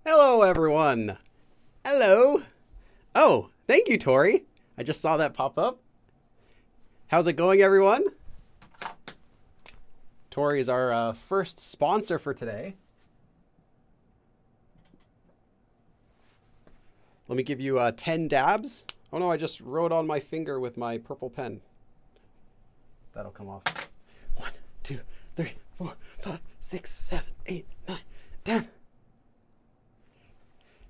Hello, everyone. Hello. Oh, thank you, Tori. I just saw that pop up. How's it going, everyone? Tori is our first sponsor for today. Let me give you 10 dabs. Oh no, I just wrote on my finger with my purple pen. That'll come off. 1, 2, 3, 4, 5, 6, 7, 8, 9, 10.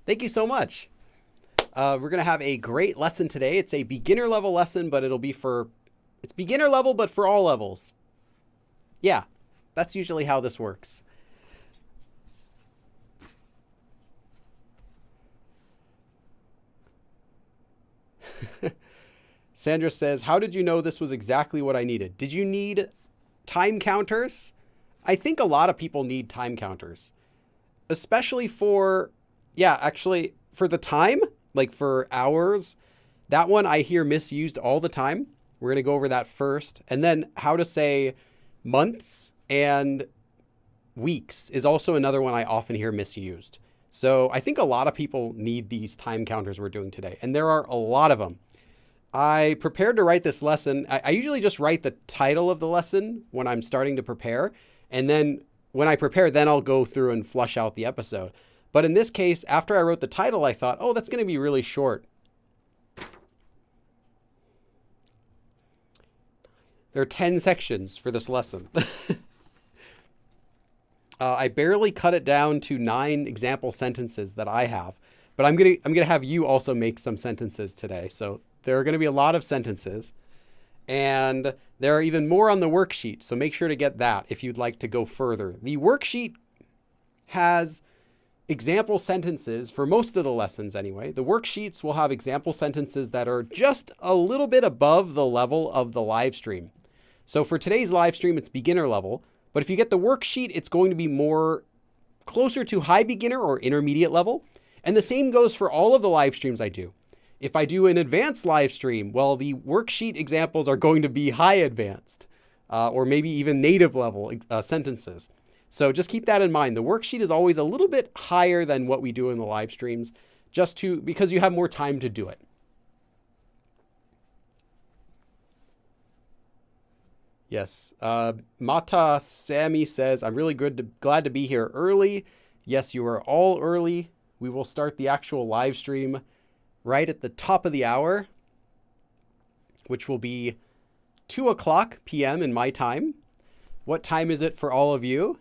Thank you so much. We're going to have a great lesson today. It's a beginner level lesson, but it's beginner level, but for all levels. Yeah, that's usually how this works. Sandra says, how did you know this was exactly what I needed? Did you need time counters? I think a lot of people need time counters, especially for the time, like for hours. That one I hear misused all the time. We're going to go over that first. And then how to say months and weeks is also another one I often hear misused. So I think a lot of people need these time counters we're doing today. And there are a lot of them. I prepared to write this lesson. I usually just write the title of the lesson when I'm starting to prepare. And then when I prepare, then I'll go through and flush out the episode. But in this case, after I wrote the title, I thought, oh, that's going to be really short. There are 10 sections for this lesson. I barely cut it down to 9 example sentences that I have, but I'm gonna have you also make some sentences today. So there are going to be a lot of sentences, and there are even more on the worksheet. So make sure to get that if you'd like to go further. The worksheet has example sentences for most of the lessons anyway. The worksheets will have example sentences that are just a little bit above the level of the live stream. So for today's live stream, it's beginner level. But if you get the worksheet, it's going to be more closer to high beginner or intermediate level. And the same goes for all of the live streams I do. If I do an advanced live stream, well, the worksheet examples are going to be high advanced or maybe even native level sentences. So just keep that in mind. The worksheet is always a little bit higher than what we do in the live streams because you have more time to do it. Yes. Mata Sammy says, I'm really glad to be here early. Yes, you are all early. We will start the actual live stream right at the top of the hour, which will be 2:00 p.m. in my time. What time is it for all of you?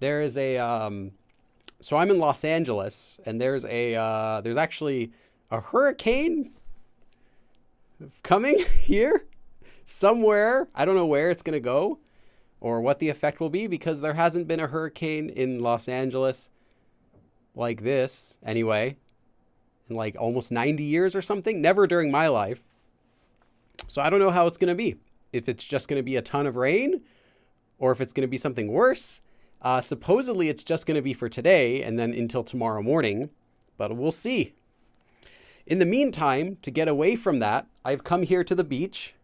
There is so I'm in Los Angeles, and there's actually a hurricane coming here somewhere. I don't know where it's going to go or what the effect will be, because there hasn't been a hurricane in Los Angeles like this anyway in like almost 90 years or something. Never during my life. So I don't know how it's going to be. If it's just going to be a ton of rain or if it's going to be something worse. Supposedly it's just going to be for today and then until tomorrow morning, but we'll see. In the meantime, to get away from that, I've come here to the beach.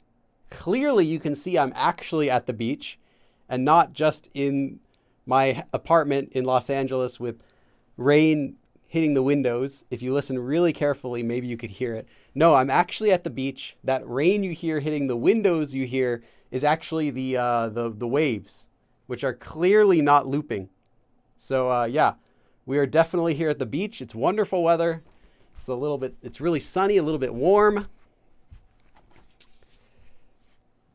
Clearly you can see I'm actually at the beach and not just in my apartment in Los Angeles with rain hitting the windows. If you listen really carefully, maybe you could hear it. No, I'm actually at the beach. That rain you hear hitting the windows you hear is actually the waves, which are clearly not looping. So yeah, we are definitely here at the beach. It's wonderful weather. It's really sunny, a little bit warm.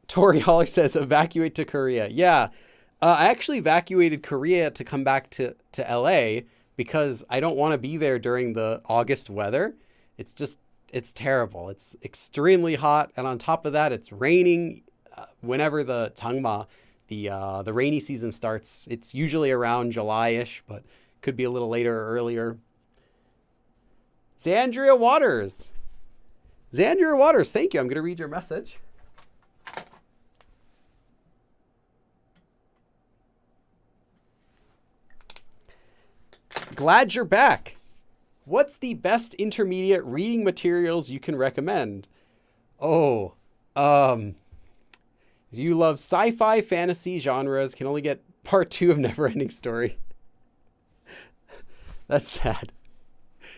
Tori Holler says, evacuate to Korea. Yeah, I actually evacuated Korea to come back to LA because I don't want to be there during the August weather. It's terrible. It's extremely hot. And on top of that, it's raining whenever the Changma, the rainy season starts. It's usually around July-ish, but could be a little later or earlier. Zandria Waters, thank you. I'm going to read your message. Glad you're back. What's the best intermediate reading materials you can recommend? You love sci-fi fantasy genres, can only get part 2 of Neverending Story. That's sad.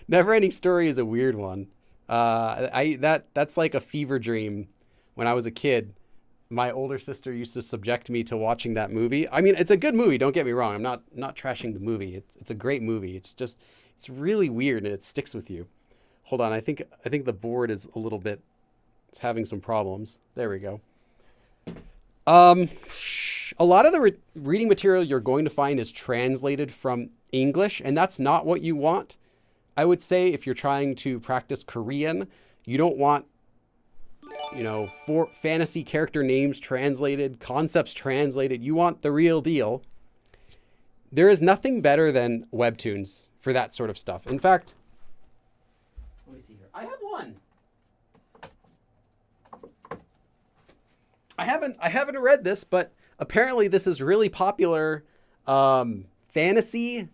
Neverending Story is a weird one. That's like a fever dream. When I was a kid, my older sister used to subject me to watching that movie. I mean, it's a good movie. Don't get me wrong. I'm not trashing the movie. It's a great movie. It's really weird and it sticks with you. Hold on. I think the board is it's having some problems. There we go. A lot of the reading material you're going to find is translated from English, and that's not what you want. I would say if you're trying to practice Korean, you don't want, for fantasy character names translated, concepts translated. You want the real deal. There is nothing better than webtoons for that sort of stuff. In fact, let me see here. I have one. I haven't read this, but apparently this is really popular fantasy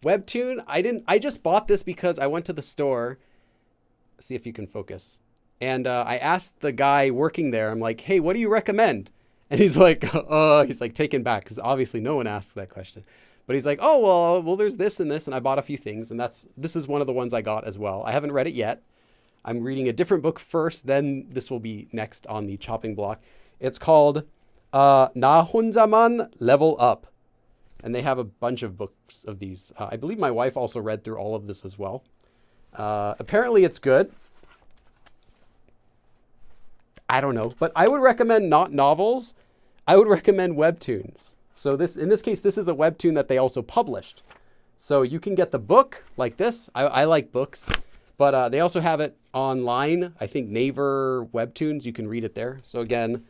webtoon. I just bought this because I went to the store. See if you can focus. And I asked the guy working there, I'm like, hey, what do you recommend? And he's like taken back because obviously no one asks that question. But he's like, oh, well, there's this and this. And I bought a few things. And this is one of the ones I got as well. I haven't read it yet. I'm reading a different book first. Then this will be next on the chopping block. It's called 나 혼자만 Level Up. And they have a bunch of books of these. I believe my wife also read through all of this as well. Apparently it's good. I don't know. But I would recommend not novels. I would recommend webtoons. So in this case, this is a webtoon that they also published. So you can get the book like this. I like books. But they also have it online. I think Naver Webtoons. You can read it there. So again,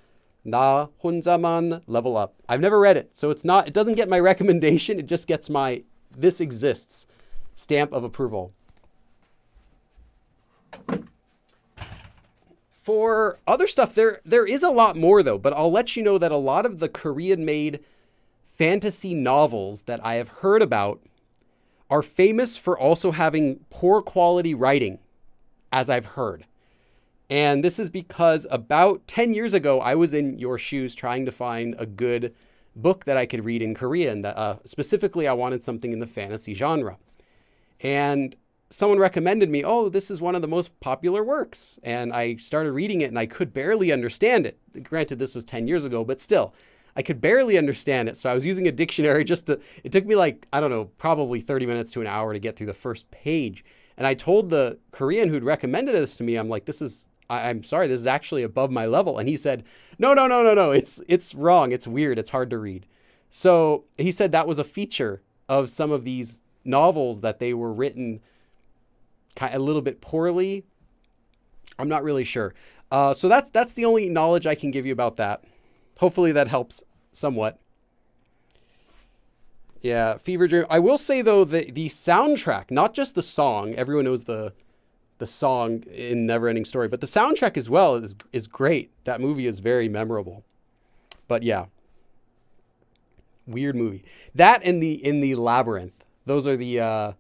나 혼자만 Level Up. I've never read it, so it doesn't get my recommendation. It just gets my this exists stamp of approval. For other stuff, there is a lot more though, but I'll let you know that a lot of the Korean-made fantasy novels that I have heard about are famous for also having poor quality writing, as I've heard. And this is because about 10 years ago, I was in your shoes trying to find a good book that I could read in Korean. Specifically, I wanted something in the fantasy genre. And someone recommended me, oh, this is one of the most popular works. And I started reading it and I could barely understand it. Granted, this was 10 years ago, but still, I could barely understand it. So I was using a dictionary it took me probably 30 minutes to an hour to get through the first page. And I told the Korean who'd recommended this to me, I'm like, I'm sorry, this is actually above my level. And he said, no, it's wrong. It's weird. It's hard to read. So he said that was a feature of some of these novels that they were written a little bit poorly. I'm not really sure. So that's the only knowledge I can give you about that. Hopefully that helps somewhat. Yeah, Fever Dream. I will say though, the soundtrack, not just the song, everyone knows the song in Neverending Story, but the soundtrack as well is great. That movie is very memorable. But yeah, weird movie. That and in the Labyrinth. Those are the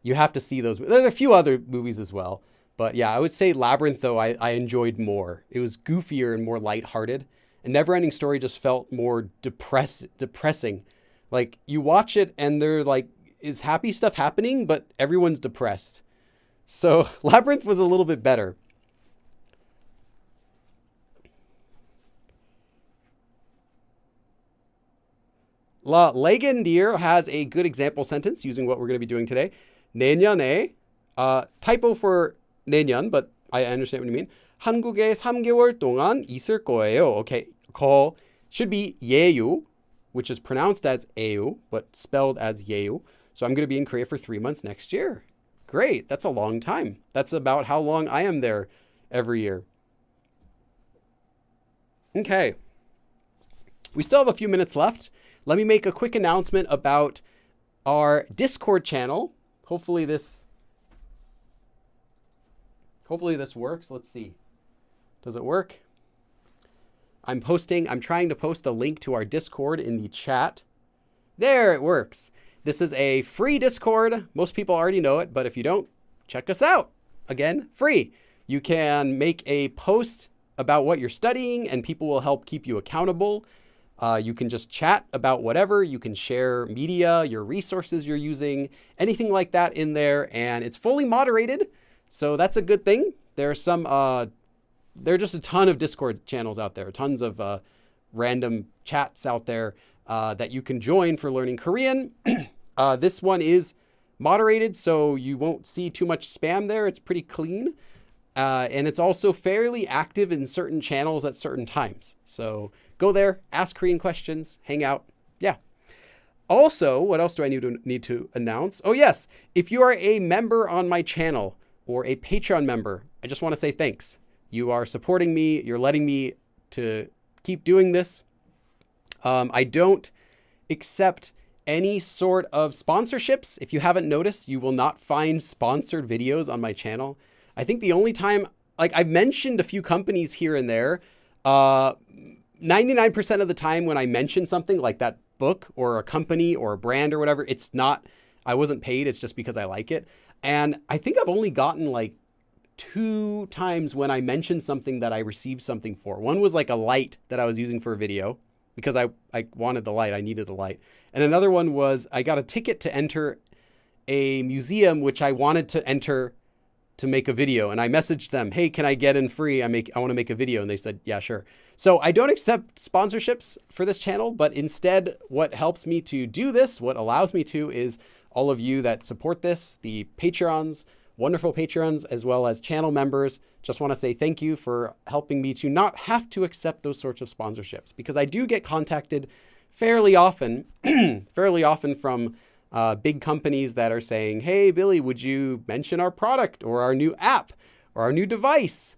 you have to see those. There are a few other movies as well, but yeah, I would say Labyrinth though I enjoyed more. It was goofier and more lighthearted, and Neverending Story just felt more depressing. Like you watch it and they're like, is happy stuff happening, but everyone's depressed. So Labyrinth was a little bit better. La Legendier has a good example sentence using what we're going to be doing today. 내년에, typo for 내년, but I understand what you mean. 한국에 3개월 동안 있을 거예요. Okay, call should be 예유, which is pronounced as 에유, but spelled as 예유. So I'm going to be in Korea for 3 months next year. Great. That's a long time. That's about how long I am there every year. Okay. We still have a few minutes left. Let me make a quick announcement about our Discord channel. Hopefully this works. Let's see. Does it work? I'm trying to post a link to our Discord in the chat. There, it works. This is a free Discord. Most people already know it, but if you don't, check us out. Again, free. You can make a post about what you're studying, and people will help keep you accountable. You can just chat about whatever. You can share media, your resources you're using, anything like that in there. And it's fully moderated. So that's a good thing. There are just a ton of Discord channels out there, tons of random chats out there that you can join for learning Korean. This one is moderated, so you won't see too much spam there. It's pretty clean. And it's also fairly active in certain channels at certain times. So go there, ask Korean questions, hang out. Yeah. Also, what else do I need to announce? Oh, yes. If you are a member on my channel or a Patreon member, I just want to say thanks. You are supporting me. You're letting me to keep doing this. I don't accept any sort of sponsorships. If you haven't noticed, you will not find sponsored videos on my channel. I think the only time, like I've mentioned a few companies here and there, 99% of the time when I mention something like that book or a company or a brand or whatever, it's not, I wasn't paid. It's just because I like it. And I think I've only gotten like 2 times when I mentioned something that I received something for. One was like a light that I was using for a video because I wanted the light. I needed the light. And another one was I got a ticket to enter a museum, which I wanted to enter to make a video. And I messaged them, hey, can I get in free? I want to make a video. And they said, yeah, sure. So I don't accept sponsorships for this channel, but instead what helps me to do this, what allows me to, is all of you that support this, the Patreons, wonderful Patreons, as well as channel members. Just want to say thank you for helping me to not have to accept those sorts of sponsorships, because I do get contacted fairly often from big companies that are saying, hey, Billy, would you mention our product or our new app or our new device?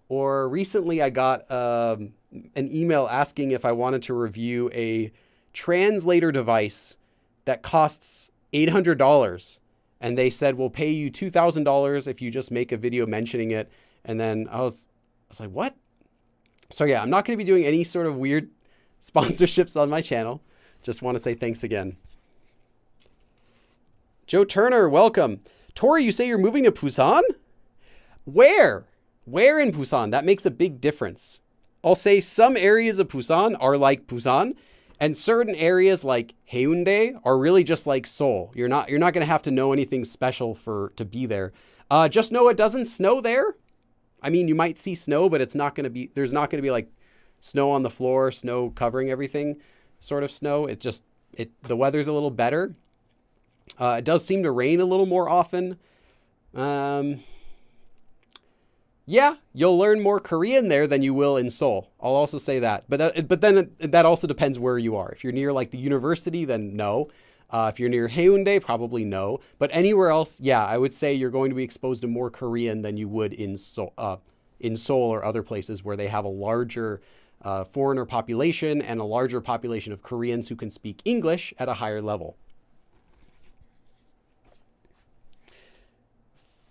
Or recently I got an email asking if I wanted to review a translator device that costs $800. And they said, we'll pay you $2,000 if you just make a video mentioning it. And then I was like, what? So yeah, I'm not going to be doing any sort of weird sponsorships on my channel. Just want to say thanks again. Joe Turner, welcome. Tori, you say you're moving to Busan? Where? Where in Busan? That makes a big difference. I'll say some areas of Busan are like Busan, and certain areas like Haeundae are really just like Seoul. You're not going to have to know anything special to be there. Just know it doesn't snow there. I mean, you might see snow, but there's not going to be like snow on the floor, snow covering everything sort of snow. The weather's a little better. It does seem to rain a little more often. Yeah, you'll learn more Korean there than you will in Seoul. I'll also say that. But then that also depends where you are. If you're near like the university, then no. If you're near Haeundae, probably no. But anywhere else, yeah, I would say you're going to be exposed to more Korean than you would in Seoul or other places where they have a larger foreigner population and a larger population of Koreans who can speak English at a higher level.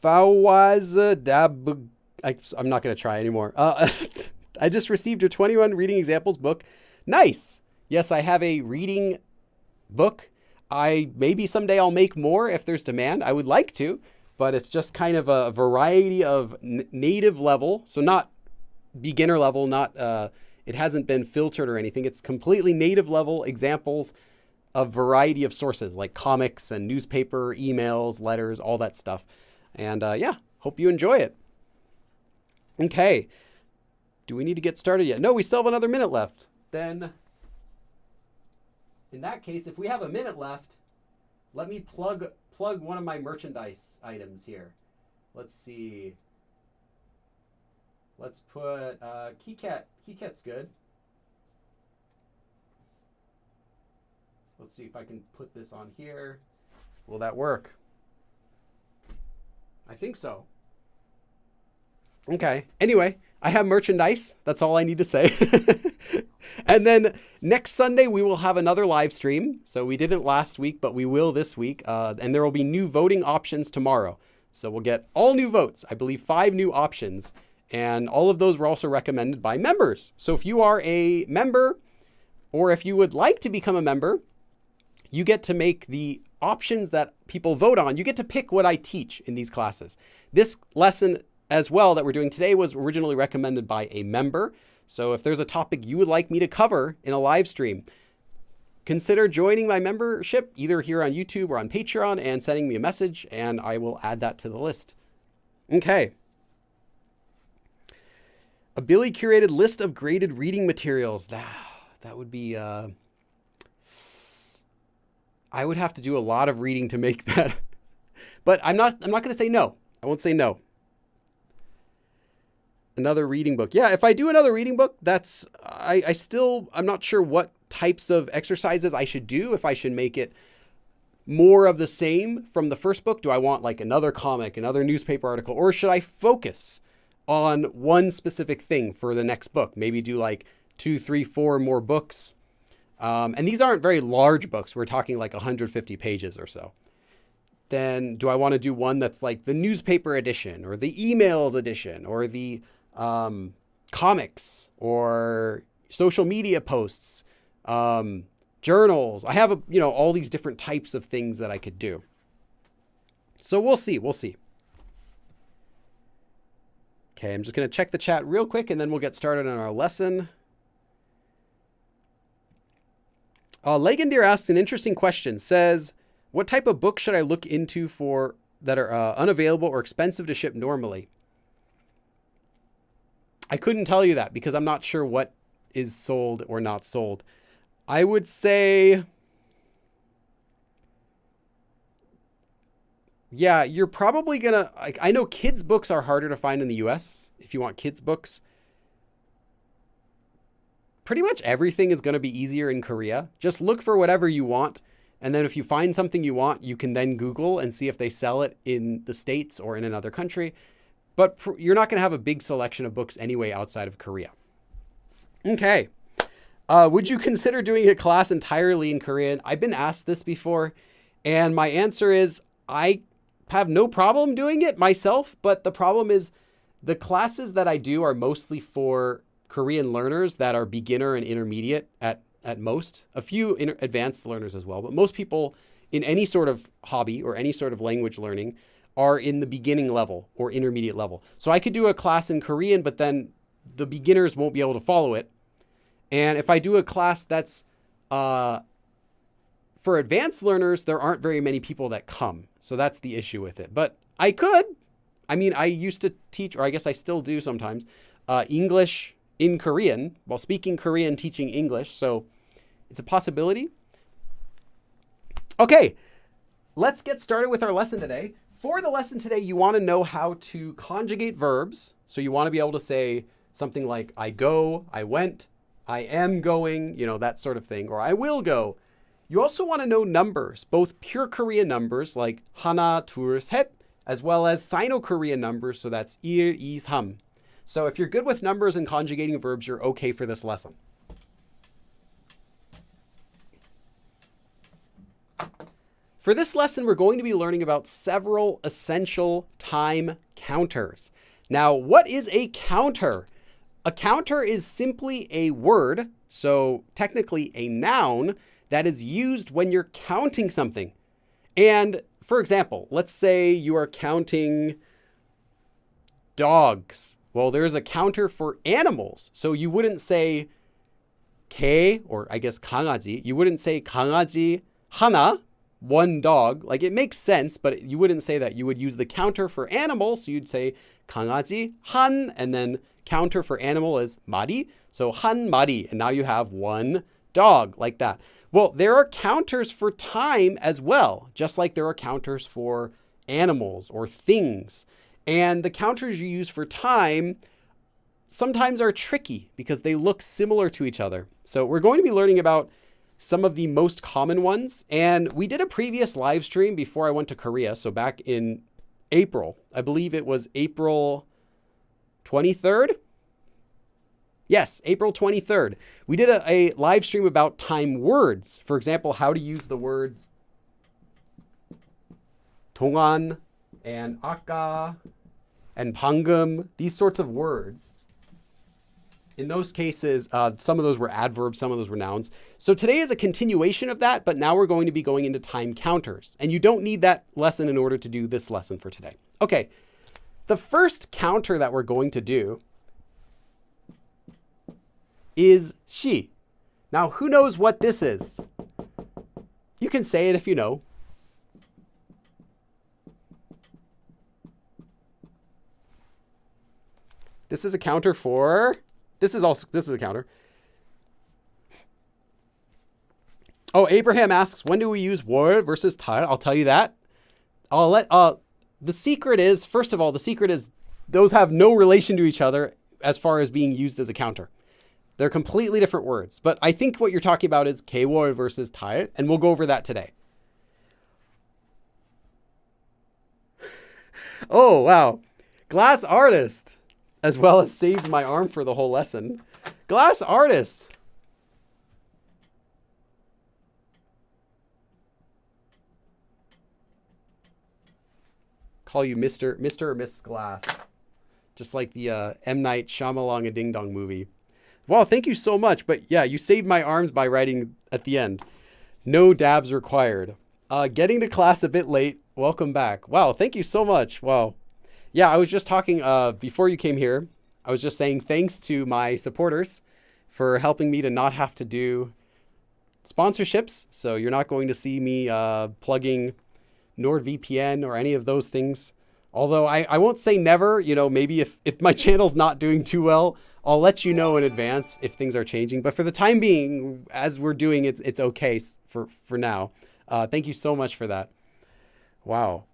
Fawaz Dab. I'm not going to try anymore. I just received your 21 reading examples book. Nice. Yes, I have a reading book. Maybe someday I'll make more if there's demand. I would like to, but it's just kind of a variety of native level. So not beginner level, it hasn't been filtered or anything. It's completely native level examples of variety of sources like comics and newspaper, emails, letters, all that stuff. And yeah, hope you enjoy it. Okay. Do we need to get started yet? No, we still have another minute left. Then, in that case, if we have a minute left, let me plug one of my merchandise items here. Let's see. Let's put KeyCat. KeyCat's good. Let's see if I can put this on here. Will that work? I think so. Okay. Anyway, I have merchandise. That's all I need to say. And then next Sunday, we will have another live stream. So we didn't last week, but we will this week. And there will be new voting options tomorrow. So we'll get all new votes. I believe 5 new options. And all of those were also recommended by members. So if you are a member, or if you would like to become a member, you get to make the options that people vote on. You get to pick what I teach in these classes. This lesson as well that we're doing today was originally recommended by a member. So if there's a topic you would like me to cover in a live stream, consider joining my membership either here on YouTube or on Patreon and sending me a message, and I will add that to the list. Okay. A Billy curated list of graded reading materials. That would be, I would have to do a lot of reading to make that. But I'm not going to say no. I won't say no. Another reading book. Yeah, if I do another reading book, I'm not sure what types of exercises I should do. If I should make it more of the same from the first book. Do I want like another comic, another newspaper article, or should I focus on one specific thing for the next book? Maybe do like 2, 3, 4 more books. And these aren't very large books. We're talking like 150 pages or so. Then do I want to do one that's like the newspaper edition or the emails edition or the comics or social media posts, journals? I have all these different types of things that I could do. So we'll see. Okay, I'm just going to check the chat real quick and then we'll get started on our lesson. Legendeer asks an interesting question. Says, what type of book should I look into for that are unavailable or expensive to ship normally? I couldn't tell you that because I'm not sure what is sold or not sold. I would say, yeah, you're probably gonna, I know kids' books are harder to find in the US. If you want kids' books, pretty much everything is going to be easier in Korea. Just look for whatever you want. And then if you find something you want, you can then Google and see if they sell it in the States or in another country. But you're not going to have a big selection of books anyway outside of Korea. Okay. Would you consider doing a class entirely in Korean? I've been asked this before, and my answer is I have no problem doing it myself, but the problem is the classes that I do are mostly for Korean learners that are beginner and intermediate at most, a few advanced learners as well. But most people in any sort of hobby or any sort of language learning are in the beginning level or intermediate level. So I could do a class in Korean, but then the beginners won't be able to follow it. And if I do a class that's for advanced learners, there aren't very many people that come. So that's the issue with it. But I could. I mean, I used to teach, or I guess I still do sometimes, English in Korean while speaking Korean, teaching English. So it's a possibility. Okay, let's get started with our lesson today. For the lesson today, you want to know how to conjugate verbs. So you want to be able to say something like I go, I went, I am going, that sort of thing, or I will go. You also want to know numbers, both pure Korean numbers like 하나, 둘, 셋, as well as Sino-Korean numbers. So that's 일, 이, 삼. So if you're good with numbers and conjugating verbs, you're okay for this lesson. For this lesson, we're going to be learning about several essential time counters. Now, what is a counter? A counter is simply a word, so technically a noun, that is used when you're counting something. And for example, let's say you are counting dogs. Well, there's a counter for animals. So you wouldn't say 개, or I guess 강아지. You wouldn't say 강아지 하나, one dog. Like, it makes sense, but you wouldn't say that. You would use the counter for animal. So you'd say 강아지 한, and then counter for animal is 마리. So 한 마리, and now you have one dog, like that. Well, there are counters for time as well, just like there are counters for animals or things. And the counters you use for time sometimes are tricky because they look similar to each other. So we're going to be learning about some of the most common ones. And we did a previous live stream before I went to Korea. So back in April, I believe it was April 23rd. Yes, April 23rd. We did a live stream about time words. For example, how to use the words 동안 and 아까 and 방금, these sorts of words. In those cases, some of those were adverbs, some of those were nouns. So today is a continuation of that, but now we're going to be going into time counters. And you don't need that lesson in order to do this lesson for today. Okay, The first counter that we're going to do is she. Now, who knows what this is? You can say it if you know. This is a counter for, this is a counter. Oh, Abraham asks, when do we use 월 versus 달? I'll tell you that. The secret is, first of all, the secret is those have no relation to each other as far as being used as a counter. They're completely different words. But I think what you're talking about is 개월 versus 달, and we'll go over that today. Oh, wow. Glass artist, as well as saved my arm for the whole lesson. Glass artist. Call you Mr. or Miss Glass. Just like the M. Night Shyamalan a Ding Dong movie. Wow, thank you so much. But yeah, you saved my arms by writing at the end. No dabs required. Getting to class a bit late. Welcome back. Wow, thank you so much. Wow. Yeah, I was just talking before you came here. I was just saying thanks to my supporters for helping me to not have to do sponsorships. So you're not going to see me plugging NordVPN or any of those things. Although I won't say never, you know, maybe if my channel's not doing too well, I'll let you know in advance if things are changing. But for the time being, as we're doing, it's okay for now. Thank you so much for that. Wow.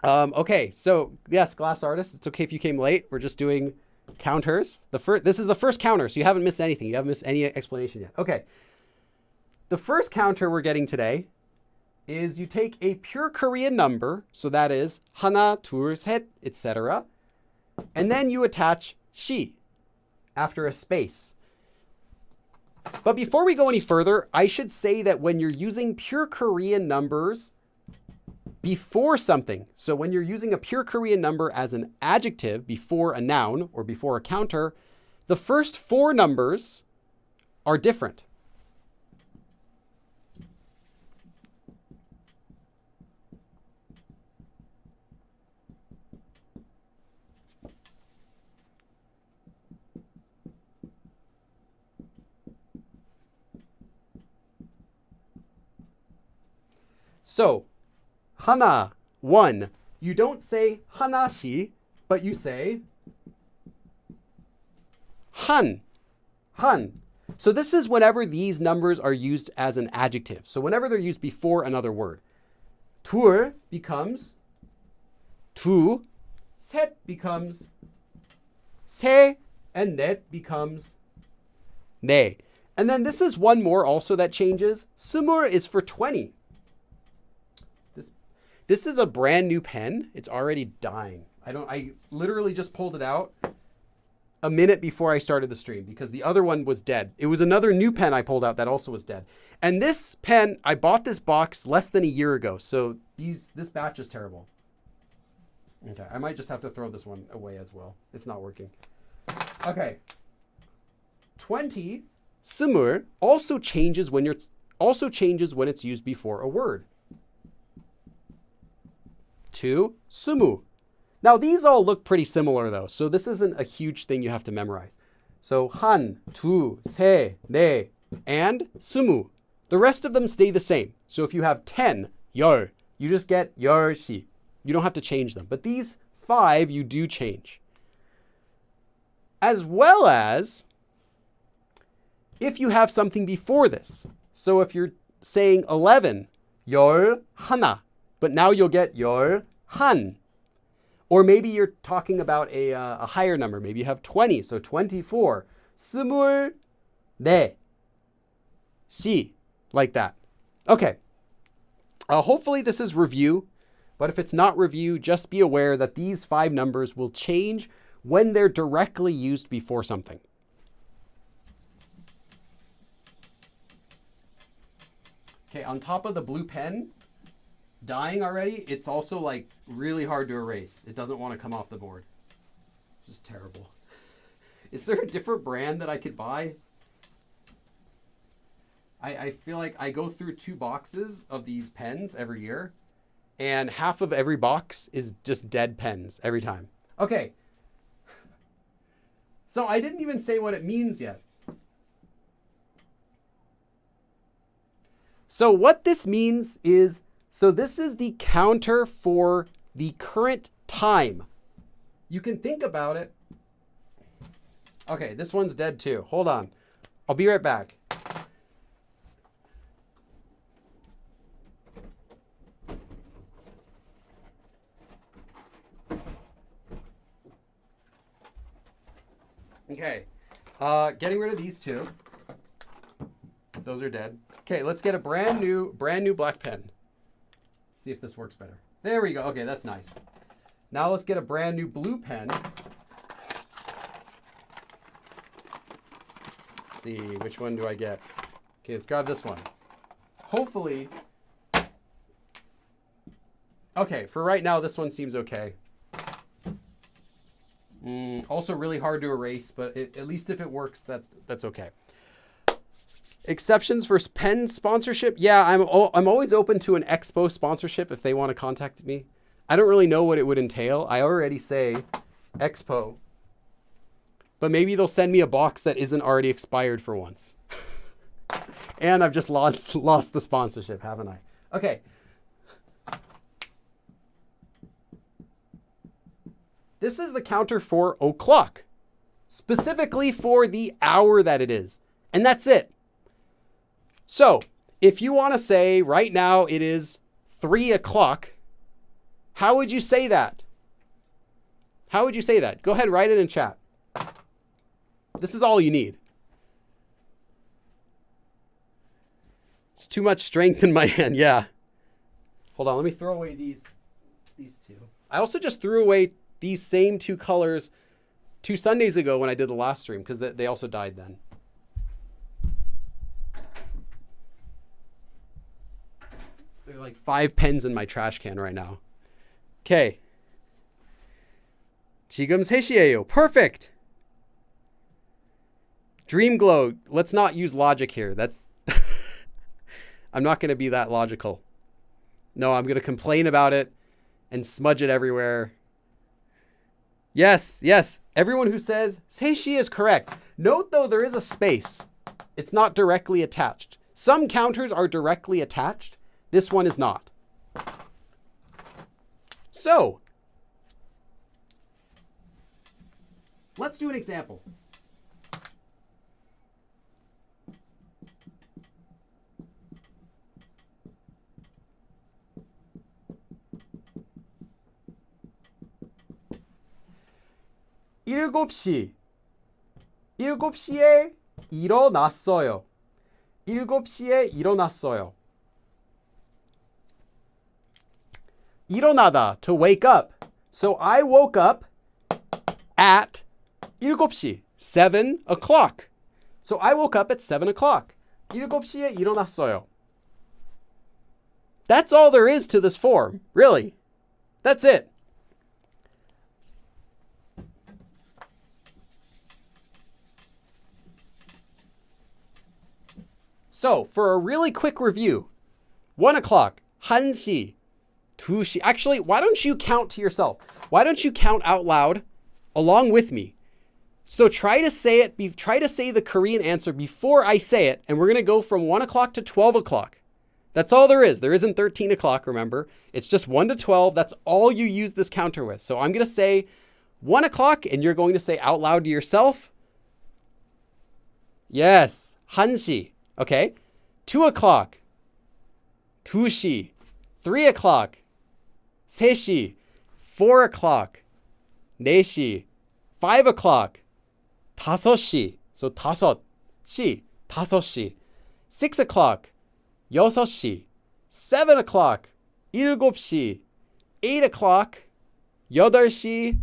Okay, so yes, glass artist, it's okay if you came late. We're just doing counters. This is the first counter, so you haven't missed anything. You haven't missed any explanation yet. Okay. The first counter we're getting today is you take a pure Korean number, so that is 하나, 둘, 셋, etc. And then you attach 시 after a space. But before we go any further, I should say that when you're using pure Korean numbers before something, so when you're using a pure Korean number as an adjective before a noun or before a counter, the first four numbers are different. So, 하나, one. You don't say 하나씩, but you say 한, 한. So this is whenever these numbers are used as an adjective. So whenever they're used before another word. 둘 becomes 두, 셋 becomes 세, and 넷 becomes 네. And then this is one more also that changes. 스물 is for 20. This is a brand new pen. It's already dying. I literally just pulled it out a minute before I started the stream because the other one was dead. It was another new pen I pulled out that also was dead. And this pen, I bought this box less than a year ago. So this batch is terrible. Okay, I might just have to throw this one away as well. It's not working. Okay. 20, 스물, also changes when it's used before a word. 2, 스무. Now these all look pretty similar though, so this isn't a huge thing you have to memorize. So 한, 두, 세, 네, and 스무. The rest of them stay the same. So if you have 10, 열, you just get 열시. You don't have to change them. But these 5 you do change. As well as if you have something before this. So if you're saying 11, 열 하나. But now you'll get 열 한. Or maybe you're talking about a higher number. Maybe you have 20, so 24. 스물 네. 시. Like that. Okay. Hopefully this is review. But if it's not review, just be aware that these 5 numbers will change when they're directly used before something. Okay, on top of the blue pen dying already, it's also like really hard to erase. It doesn't want to come off the board. It's just terrible. Is there a different brand that I could buy? I feel like I go through 2 boxes of these pens every year, And half of every box is just dead pens every time. Okay. So I didn't even say what it means yet. So what this means is, so this is the counter for the current time. You can think about it. Okay, this one's dead too. Hold on. I'll be right back. Okay, getting rid of these two. Those are dead. Okay, let's get a brand new black pen. See if this works better. There we go. Okay, that's nice. Now let's get a brand new blue pen. Let's see, which one do I get? Okay, let's grab this one. Hopefully. Okay, for right now, this one seems okay. Also really hard to erase, but at least if it works, that's okay. Exceptions for pen sponsorship. Yeah, I'm always open to an expo sponsorship if they want to contact me. I don't really know what it would entail. I already say expo, but maybe they'll send me a box that isn't already expired for once. And I've just lost the sponsorship, haven't I? Okay. This is the counter for o'clock, specifically for the hour that it is. And that's it. So if you want to say right now it is 3 o'clock, how would you say that? How would you say that? Go ahead and write it in chat. This is all you need. It's too much strength in my hand. Yeah. Hold on. Let me throw away these two. I also just threw away these same two colors 2 Sundays ago when I did the last stream because they also died then. There are like 5 pens in my trash can right now. Okay. 지금 3시예요. Perfect. Dream glow. Let's not use logic here. That's I'm not going to be that logical. No, I'm going to complain about it and smudge it everywhere. Yes, yes. Everyone who says 3시 is correct. Note though, there is a space. It's not directly attached. Some counters are directly attached. This one is not. So, let's do an example. 일곱 시에 일어났어요. 7시에 일어났어요. 일어나다, to wake up. So I woke up at 7시, 7 o'clock. So I woke up at 7 o'clock. 7시에 일어났어요. That's all there is to this form, really. That's it. So, for a really quick review, 1 o'clock, 1시, 2시. Actually, why don't you count to yourself? Why don't you count out loud along with me? So try to say it, try to say the Korean answer before I say it, and we're going to go from 1 o'clock to 12 o'clock. That's all there is. There isn't 13 o'clock, remember? It's just 1 to 12. That's all you use this counter with. So I'm going to say 1 o'clock, and you're going to say out loud to yourself. Yes, 1시. Okay, 2 o'clock, 2시, 3 o'clock, 3시, 4 o'clock, 4시, 5 o'clock, 5시, so 5시, 5시, 6 o'clock, 6시, 7 o'clock, 7시, 8 o'clock, 8시,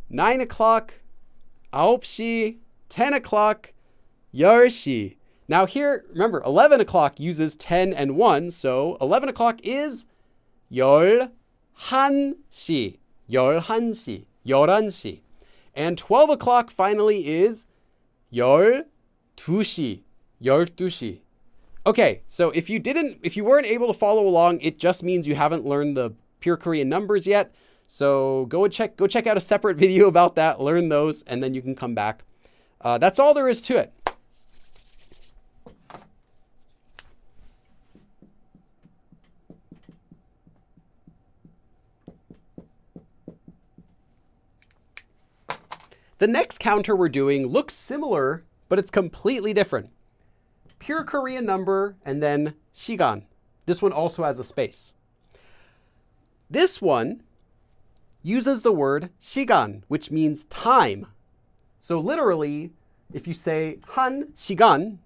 9 o'clock, 9시, 10 o'clock, 10시. Now here, remember, 11 o'clock uses 10 and 1, so 11 o'clock is 11시, 11시, 11시. And 12 o'clock finally is 12시, 12시. Okay, so if you weren't able to follow along, it just means you haven't learned the pure Korean numbers yet. So go check out a separate video about that, learn those, and then you can come back. That's all there is to it. The next counter we're doing looks similar, but it's completely different. Pure Korean number and then 시간. This one also has a space. This one uses the word 시간, which means time. So literally, if you say 한 시간,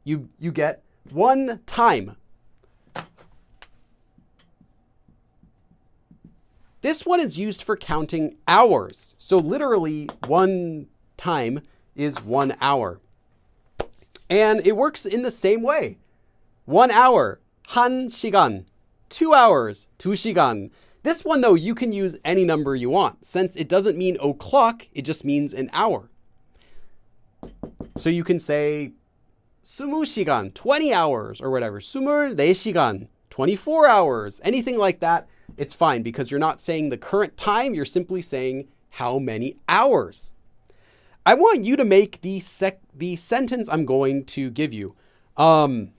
you get one time. This one is used for counting hours. So literally, one time is 1 hour. And it works in the same way. 1 hour, 한 시간. 2 hours, 2시간. This one, though, you can use any number you want. Since it doesn't mean o'clock, it just means an hour. So you can say 20시간, 20 hours, or whatever. 24시간, 24 hours, anything like that. It's fine because you're not saying the current time, you're simply saying how many hours. I want you to make the sentence I'm going to give you. I'm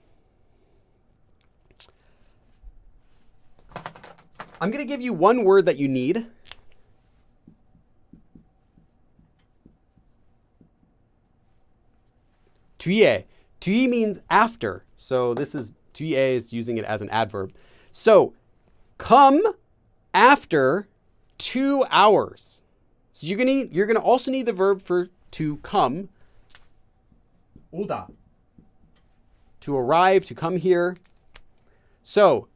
going to give you one word that you need. 뒤에. 뒤 means after. So this is, 뒤에 is using it as an adverb. So come after 2 hours. So you're gonna also need the verb for to come. 오다. To arrive, to come here. So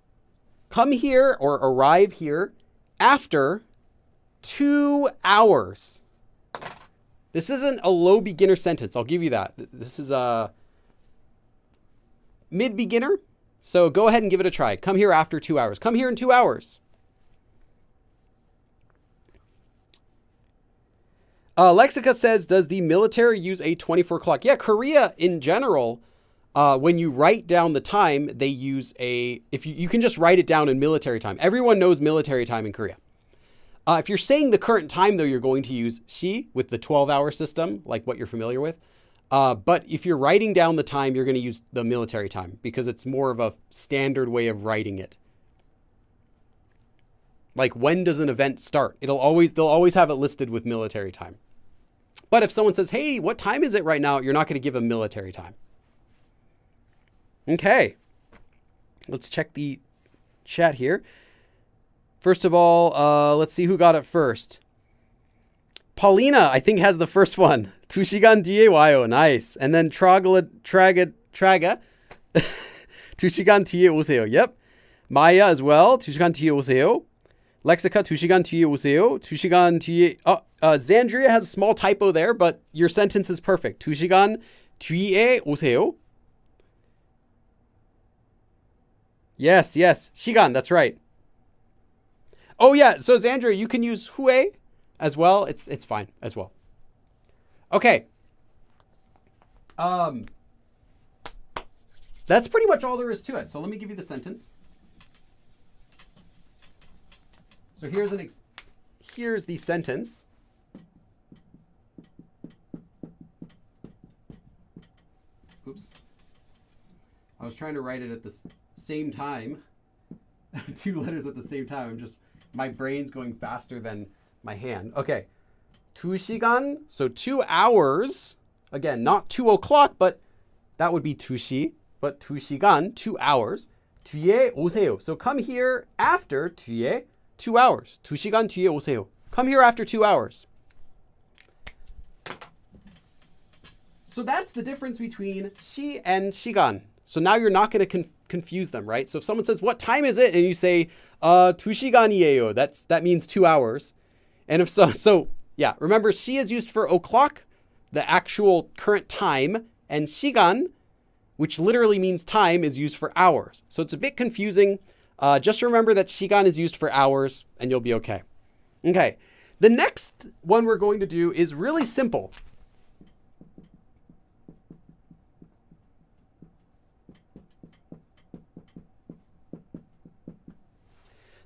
come here or arrive here after 2 hours. This isn't a low beginner sentence. I'll give you that. This is a mid beginner. So go ahead and give it a try. Come here after 2 hours. Come here in 2 hours. Lexica says, does the military use a 24 clock? Yeah, Korea in general, when you write down the time, they use you can just write it down in military time. Everyone knows military time in Korea. If you're saying the current time, though, you're going to use 시 with the 12-hour system, like what you're familiar with. But if you're writing down the time, you're going to use the military time because it's more of a standard way of writing it. Like, when does an event start? They'll always have it listed with military time. But if someone says, hey, what time is it right now? You're not going to give them military time. Okay. Let's check the chat here. First of all, let's see who got it first. Paulina, I think, has the first one. 2시간 뒤에 와요. Nice. And then Traga. 2시간 뒤에 오세요. Yep. Maya as well. 2시간 뒤에 오세요. Lexica, 2시간 뒤에 오세요. 2시간 뒤에... Zandria has a small typo there, but your sentence is perfect. 2시간 뒤에 오세요. Yes. 시간, that's right. Oh, yeah. So, Zandria, you can use 후에 as well. It's fine as well. Okay. That's pretty much all there is to it. So let me give you the sentence. So here's the sentence. Oops. I was trying to write it at the same time. 2 letters at the same time. My brain's going faster than my hand. Okay. 2시간, so 2 hours. Again, not 2 o'clock, but that would be 2시. But 2시간, 2 hours. 뒤에 오세요. So come here after 뒤에 2 hours. 2시간 뒤에 오세요. Come here after 2 hours. So that's the difference between 시 and 시간. So now you're not going to confuse them, right? So if someone says, what time is it? And you say, 2시간이에요. That means 2 hours. And if so yeah, remember, 시 is used for o'clock, the actual current time, and 시간, which literally means time, is used for hours. So it's a bit confusing. Just remember that 시간 is used for hours, and you'll be okay. Okay, the next one we're going to do is really simple.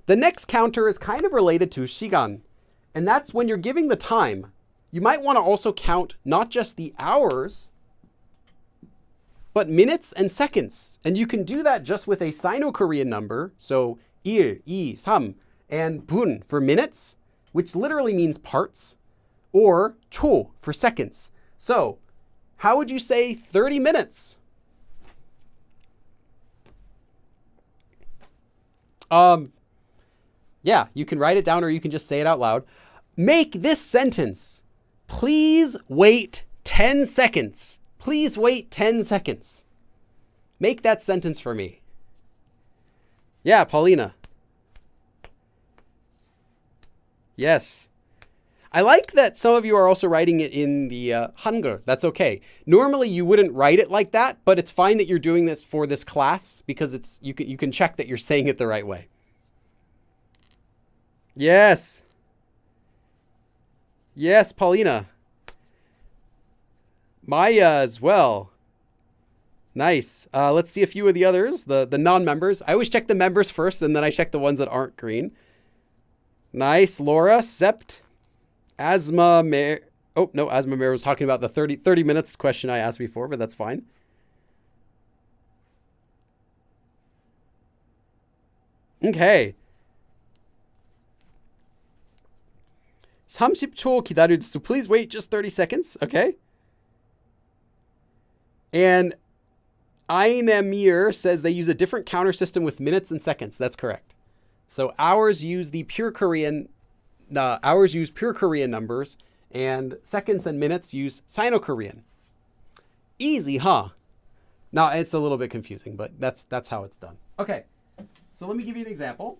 The next counter is kind of related to 시간, and that's when you're giving the time. You might want to also count not just the hours, but minutes and seconds. And you can do that just with a Sino-Korean number. So 1, 2, 3, and 분 for minutes, which literally means parts, or 초 for seconds. So how would you say 30 minutes? Yeah, you can write it down or you can just say it out loud. Make this sentence. Please wait 10 seconds. Please wait 10 seconds. Make that sentence for me. Yeah, Paulina. Yes. I like that some of you are also writing it in the Hangul. That's okay. Normally you wouldn't write it like that, but it's fine that you're doing this for this class because you can check that you're saying it the right way. Yes. Yes, Paulina. Maya as well. Nice. Let's see a few of the others, the non-members. I always check the members first, and then I check the ones that aren't green. Nice. Laura, Sept, Asma Mare. Oh, no, Asma Mare was talking about the 30 minutes question I asked before, but that's fine. Okay. 30초 기다려주세요. Please wait just 30 seconds. Okay. And Ainemir says they use a different counter system with minutes and seconds. That's correct. So ours use pure Korean numbers, and seconds and minutes use Sino-Korean. Easy, huh? Now it's a little bit confusing, but that's how it's done. Okay. So let me give you an example.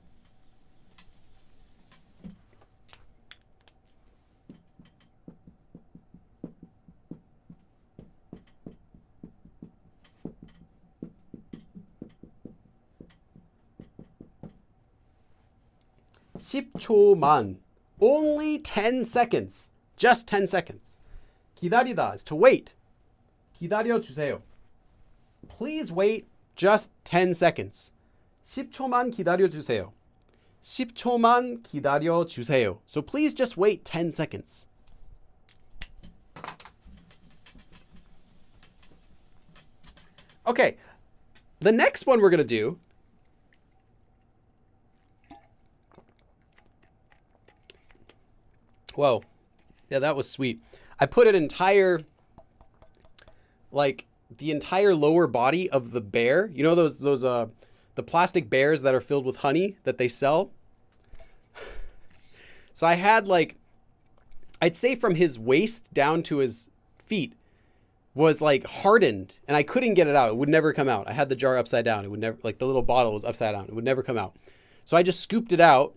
(10초만) only 10 seconds. Just 10 seconds. 기다리다 is to wait. 기다려주세요. Please wait just 10 seconds. 10초만 기다려주세요. 10초만 기다려주세요. So please just wait 10 seconds. Okay, the next one we're going to do Whoa. Yeah, that was sweet. I put the entire lower body of the bear. You know those the plastic bears that are filled with honey that they sell? So I had I'd say from his waist down to his feet was hardened, and I couldn't get it out. It would never come out. I had the jar upside down. It would never, the little bottle was upside down. It would never come out. So I just scooped it out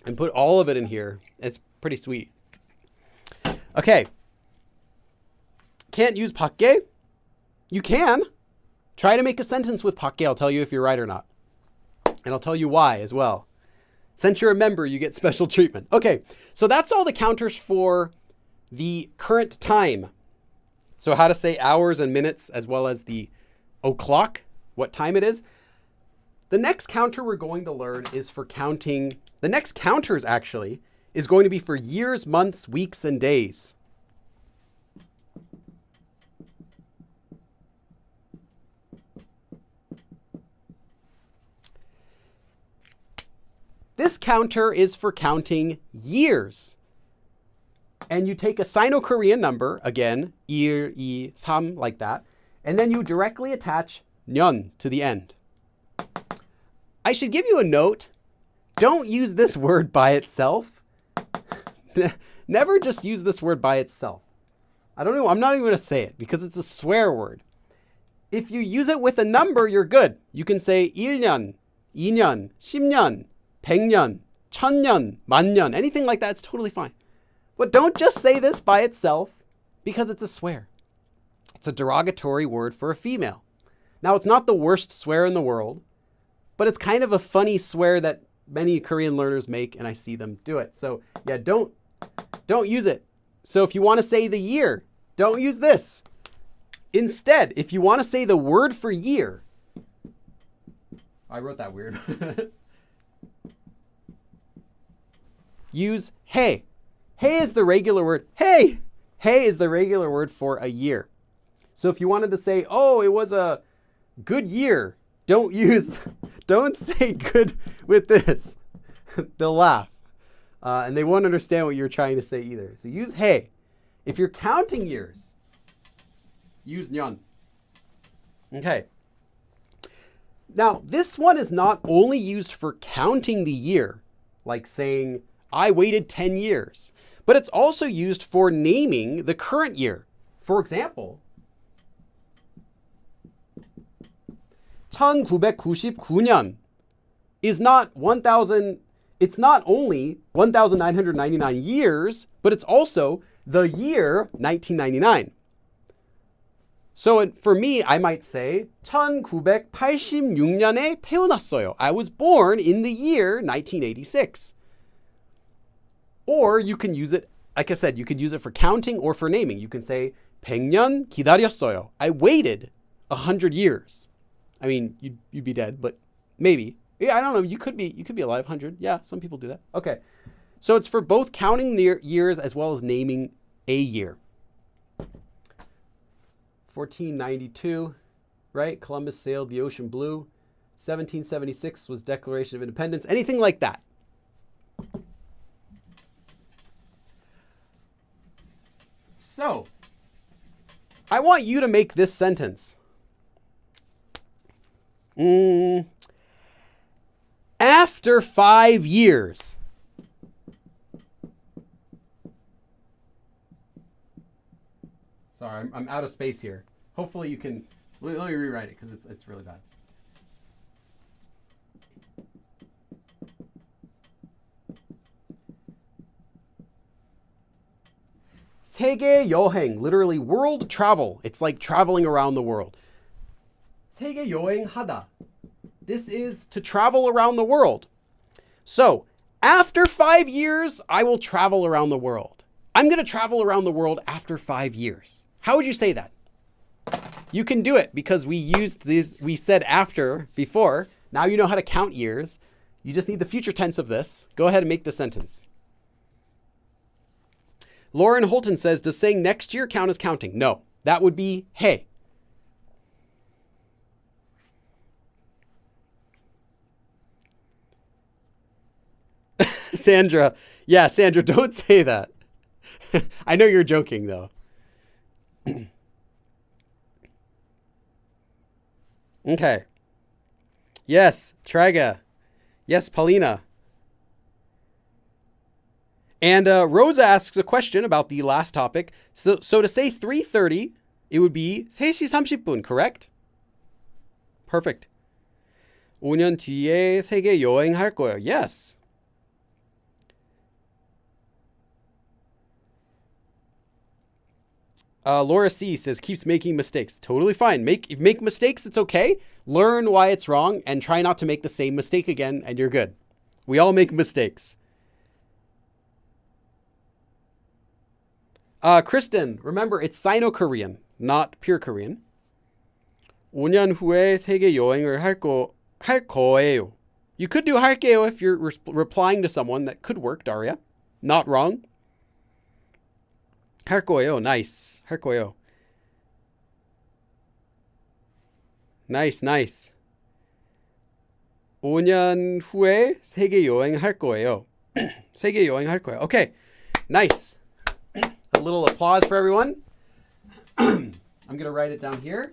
and put all of it in here. It's pretty sweet. Okay. Can't use 밖에? You can. Try to make a sentence with 밖에. I'll tell you if you're right or not. And I'll tell you why as well. Since you're a member, you get special treatment. Okay, so that's all the counters for the current time. So how to say hours and minutes as well as the o'clock, what time it is. The next counter we're going to learn is for counting. The next counters actually is going to be for years, months, weeks, and days. This counter is for counting years. And you take a Sino-Korean number, again, 1, 2, 3, like that, and then you directly attach 년 to the end. I should give you a note. Don't use this word by itself. Never just use this word by itself. I don't know. I'm not even going to say it because it's a swear word. If you use it with a number, you're good. You can say 1년, 2년, 10년, 100년, 1000년, 만년, anything like that. It's totally fine. But don't just say this by itself because it's a swear. It's a derogatory word for a female. Now, it's not the worst swear in the world, but it's kind of a funny swear that many Korean learners make, and I see them do it. So yeah, don't use it. So if you want to say the year, don't use this. Instead, if you want to say the word for year, I wrote that weird. use 해. 해 is the regular word. Hey! Hey is the regular word for a year. So if you wanted to say, oh, it was a good year, don't say good with this. They'll laugh. And they won't understand what you're trying to say either. So use 해. If you're counting years, use 년. Okay. Now, this one is not only used for counting the year, like saying, I waited 10 years, but it's also used for naming the current year. For example, 1999년 is not 1,000, it's not only 1,999 years, but it's also the year 1999. So for me, I might say 1986년에 태어났어요. I was born in the year 1986. Or you can use it, like I said, you can use it for counting or for naming. You can say 100년 기다렸어요. I waited 100 years. I mean, you'd be dead, but maybe. Yeah, I don't know. You could be alive 100. Yeah, some people do that. Okay. So it's for both counting years as well as naming a year. 1492, right? Columbus sailed the ocean blue. 1776 was Declaration of Independence. Anything like that. So, I want you to make this sentence. After 5 years. Sorry, I'm out of space here. Hopefully you can, let me rewrite it because it's really bad. 세계 여행, literally world travel. It's like traveling around the world. 세계 여행하다. This is to travel around the world. So, after 5 years, I will travel around the world. I'm going to travel around the world after 5 years. How would you say that? You can do it because we said after before. Now you know how to count years. You just need the future tense of this. Go ahead and make the sentence. Lauren Holton says, does saying next year count as counting? No, that would be 해. Sandra. Yeah, Sandra, don't say that. I know you're joking though. Okay. Yes, Traga. Yes, Paulina. And Rosa asks a question about the last topic. So to say 3:30, it would be 3시 30분, correct? Perfect. 5년 뒤에 세계 여행할 거예요. Yes. Laura C says, keeps making mistakes. Totally fine. Make mistakes, it's okay. Learn why it's wrong and try not to make the same mistake again, and you're good. We all make mistakes. Kristen, remember, it's Sino-Korean, not pure Korean. 5년 후에 세계 여행을 할 거예요. You could do 할게요 if you're replying to someone. That could work, Daria. Not wrong. 할 거예요. Nice. 할 거예요. Nice, nice. 5년 후에 세계 여행 할 거예요. 세계 여행 할 거예요. Okay. Nice. A little applause for everyone. I'm going to write it down here.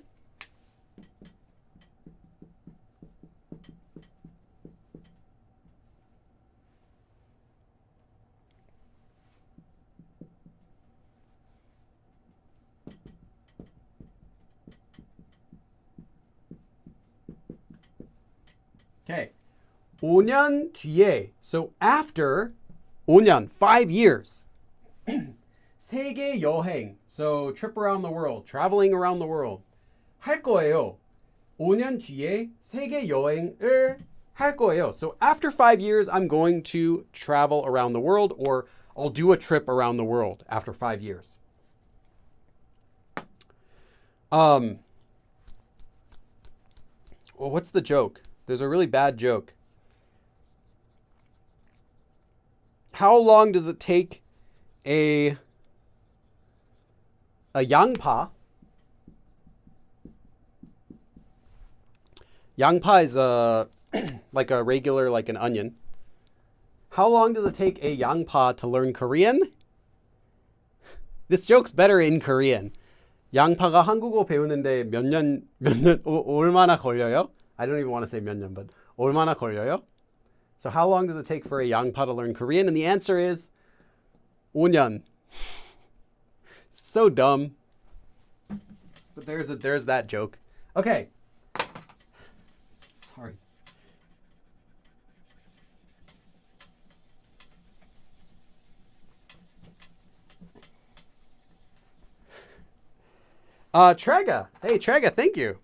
Okay. 5년 뒤에. So after 5년, 5 years. 세계 여행. So trip around the world, traveling around the world. 할 거예요. 5년 뒤에 세계 여행을 할 거예요. So after 5 years, I'm going to travel around the world, or I'll do a trip around the world after 5 years. Well, what's the joke? There's a really bad joke. how long does it take a 양파? 양파 is like a regular, like an onion. How long does it take a 양파 to learn Korean? This joke's better in Korean. 양파가 한국어 배우는데 얼마나 걸려요? I don't even want to say 몇 년, but 얼마나 걸려요? So how long does it take for a 양파 to learn Korean? And the answer is 5년. So dumb. But there's that joke. Okay. Sorry. Trega. Hey, Trega, thank you.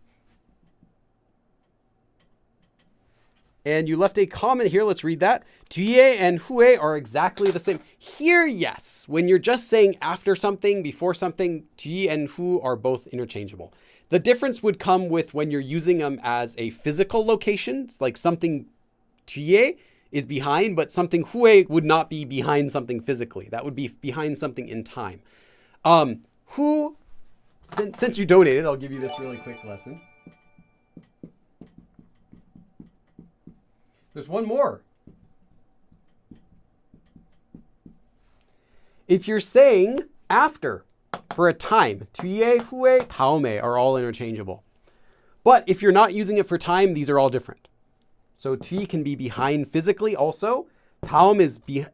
And you left a comment here. Let's read that. 뒤에 and 후에 are exactly the same. Here, yes. When you're just saying after something, before something, 뒤 and 후 are both interchangeable. The difference would come with when you're using them as a physical location. It's like something 뒤에 is behind, but something 후에 would not be behind something physically. That would be behind something in time. 후, since you donated, I'll give you this really quick lesson. There's one more. If you're saying after for a time, 뒤에, 후에, 다음에 are all interchangeable. But if you're not using it for time, these are all different. So 뒤 can be behind physically also. 다음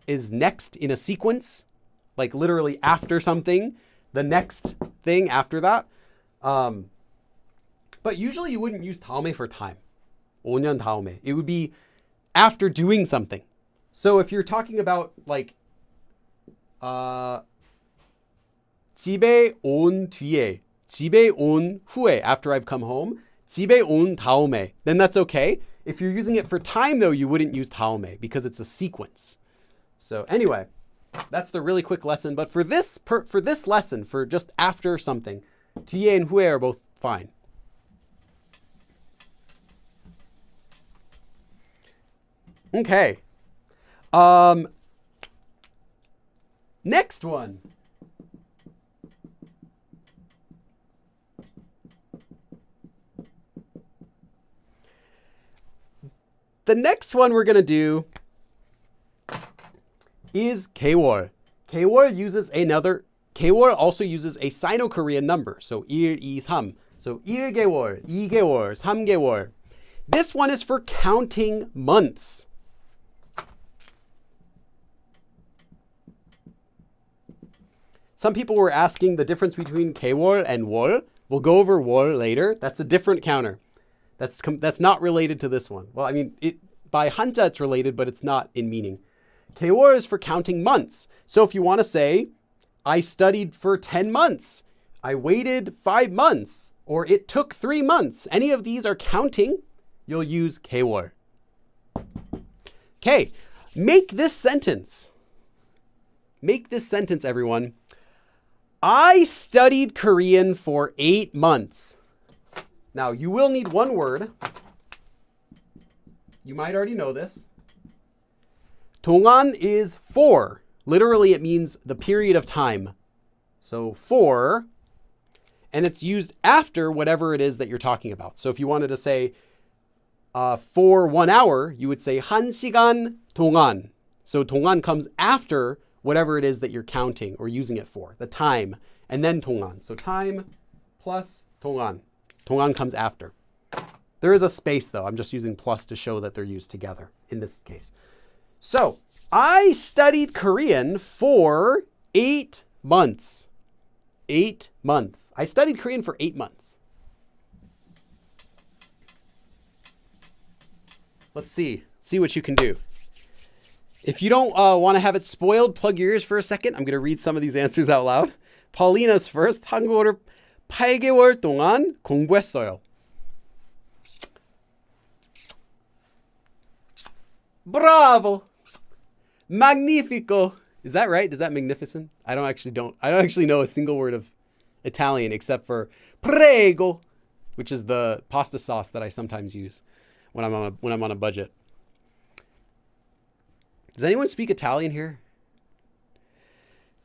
is next in a sequence, like literally after something, the next thing after that. But usually you wouldn't use 다음에 for time. 5년 다음에. It would be after doing something. So if you're talking about like 집에 온 뒤에, 집에 온 후에, after I've come home, 집에 온 다음에, then that's okay. If you're using it for time though, you wouldn't use 다음에 because it's a sequence. So anyway, that's the really quick lesson. But for this lesson, for just after something, 뒤에 and 후에 are both fine. Okay. Next one. The next one we're going to do is 개월. 개월 also uses a Sino-Korean number. So 1, 2, 3. So 1개월, 2개월, 3개월. This one is for counting months. Some people were asking the difference between 개월 and 월. We'll go over 월 later. That's a different counter. That's not related to this one. Well, I mean, by hanja it's related, but it's not in meaning. 개월 is for counting months. So if you want to say, I studied for 10 months, I waited 5 months, or it took 3 months, any of these are counting, you'll use 개월. Okay, make this sentence. Make this sentence, everyone. I studied Korean for 8 months. Now, you will need one word. You might already know this. 동안 is for. Literally, it means the period of time. So for, and it's used after whatever it is that you're talking about. So if you wanted to say for 1 hour, you would say 한 시간 동안. So 동안 comes after whatever it is that you're counting or using it for, the time, and then 동안. So time plus 동안. 동안 comes after. There is a space though. I'm just using plus to show that they're used together in this case. So I studied Korean for 8 months. 8 months. I studied Korean for 8 months. Let's see what you can do. If you don't want to have it spoiled, plug your ears for a second. I'm going to read some of these answers out loud. Paulina's first. 한국어를 8개월 동안 공부했어요. Bravo! Magnifico! Is that right? Is that magnificent? I don't actually know a single word of Italian except for prego, which is the pasta sauce that I sometimes use when I'm on a budget. Does anyone speak Italian here?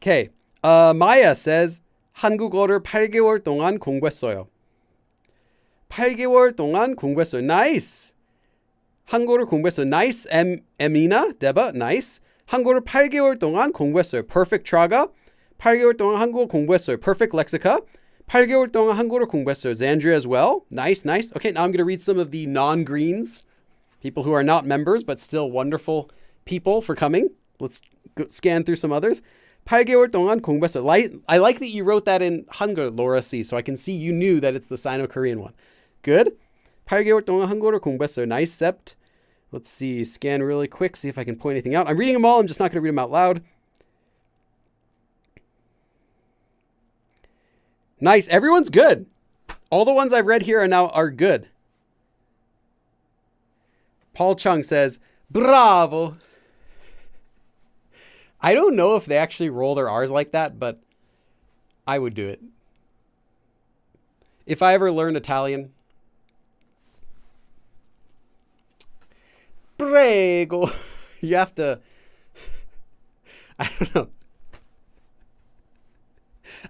Okay. Maya says 한국어를 8개월 동안 공부했어요. 8개월 동안 공부했어요. Nice. 한국어를 공부했어요. Nice. Emina, Deba, nice. 한국어를 8개월 동안 공부했어요. Perfect Traga. 8개월 동안 한국어 공부했어요. Perfect Lexica. 8개월 동안 한국어를 공부했어요. Zandria as well. Nice, nice. Okay, now I'm going to read some of the non-greens. People who are not members, but still wonderful people for coming. Let's scan through some others. 8개월 동안 공부했어요. I like that you wrote that in Hangul, Laura C. So I can see you knew that it's the Sino-Korean one. Good. 8개월 동안 한국어를 공부했어요. Nice, Sept. Let's see, scan really quick, see if I can point anything out. I'm reading them all, I'm just not going to read them out loud. Nice, everyone's good. All the ones I've read here are good. Paul Chung says, bravo. I don't know if they actually roll their R's like that, but I would do it. If I ever learned Italian, prego. You have to, I don't know.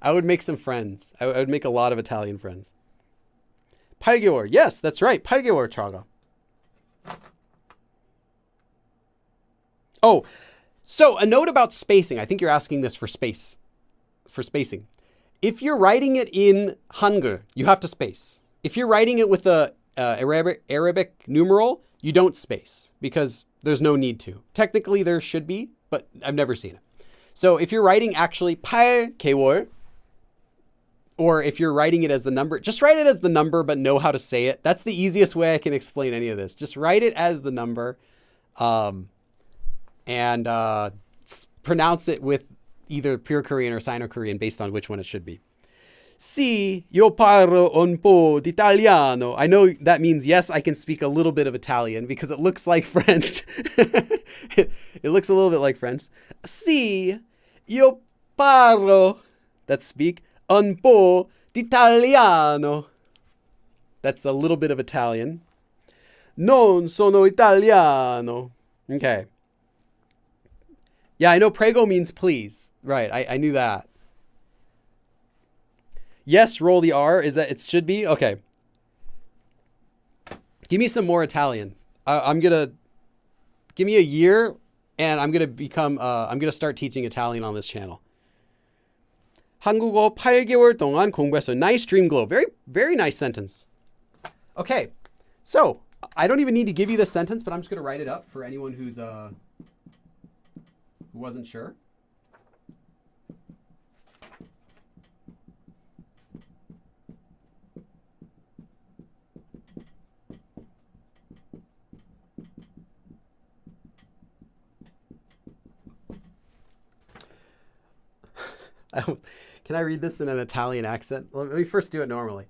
I would make some friends. I would make a lot of Italian friends. 8개월. Yes, that's right. 8개월 traga. Oh, so a note about spacing. I think you're asking this for spacing. If you're writing it in Hangul, you have to space. If you're writing it with a Arabic numeral, you don't space because there's no need to. Technically, there should be, but I've never seen it. So if you're writing actually 8개월, or if you're writing it as the number, just write it as the number, but know how to say it. That's the easiest way I can explain any of this. Just write it as the number and pronounce it with either pure Korean or Sino-Korean based on which one it should be. Sì, io parlo un po' di italiano. I know that means yes, I can speak a little bit of Italian because it looks like French. It looks a little bit like French. Sì, io parlo, that's speak, un po' di italiano. That's a little bit of Italian. Non sono italiano. Okay. Yeah, I know prego means please. Right, I knew that. Yes, roll the R. Is that it should be? Okay. Give me some more Italian. Give me a year and I'm going to start teaching Italian on this channel. 한국어 8개월 동안 공부했어요. Nice dream glow. Very, very nice sentence. Okay. So I don't even need to give you this sentence, but I'm just going to write it up for anyone who wasn't sure. Can I read this in an Italian accent? Let me first do it normally.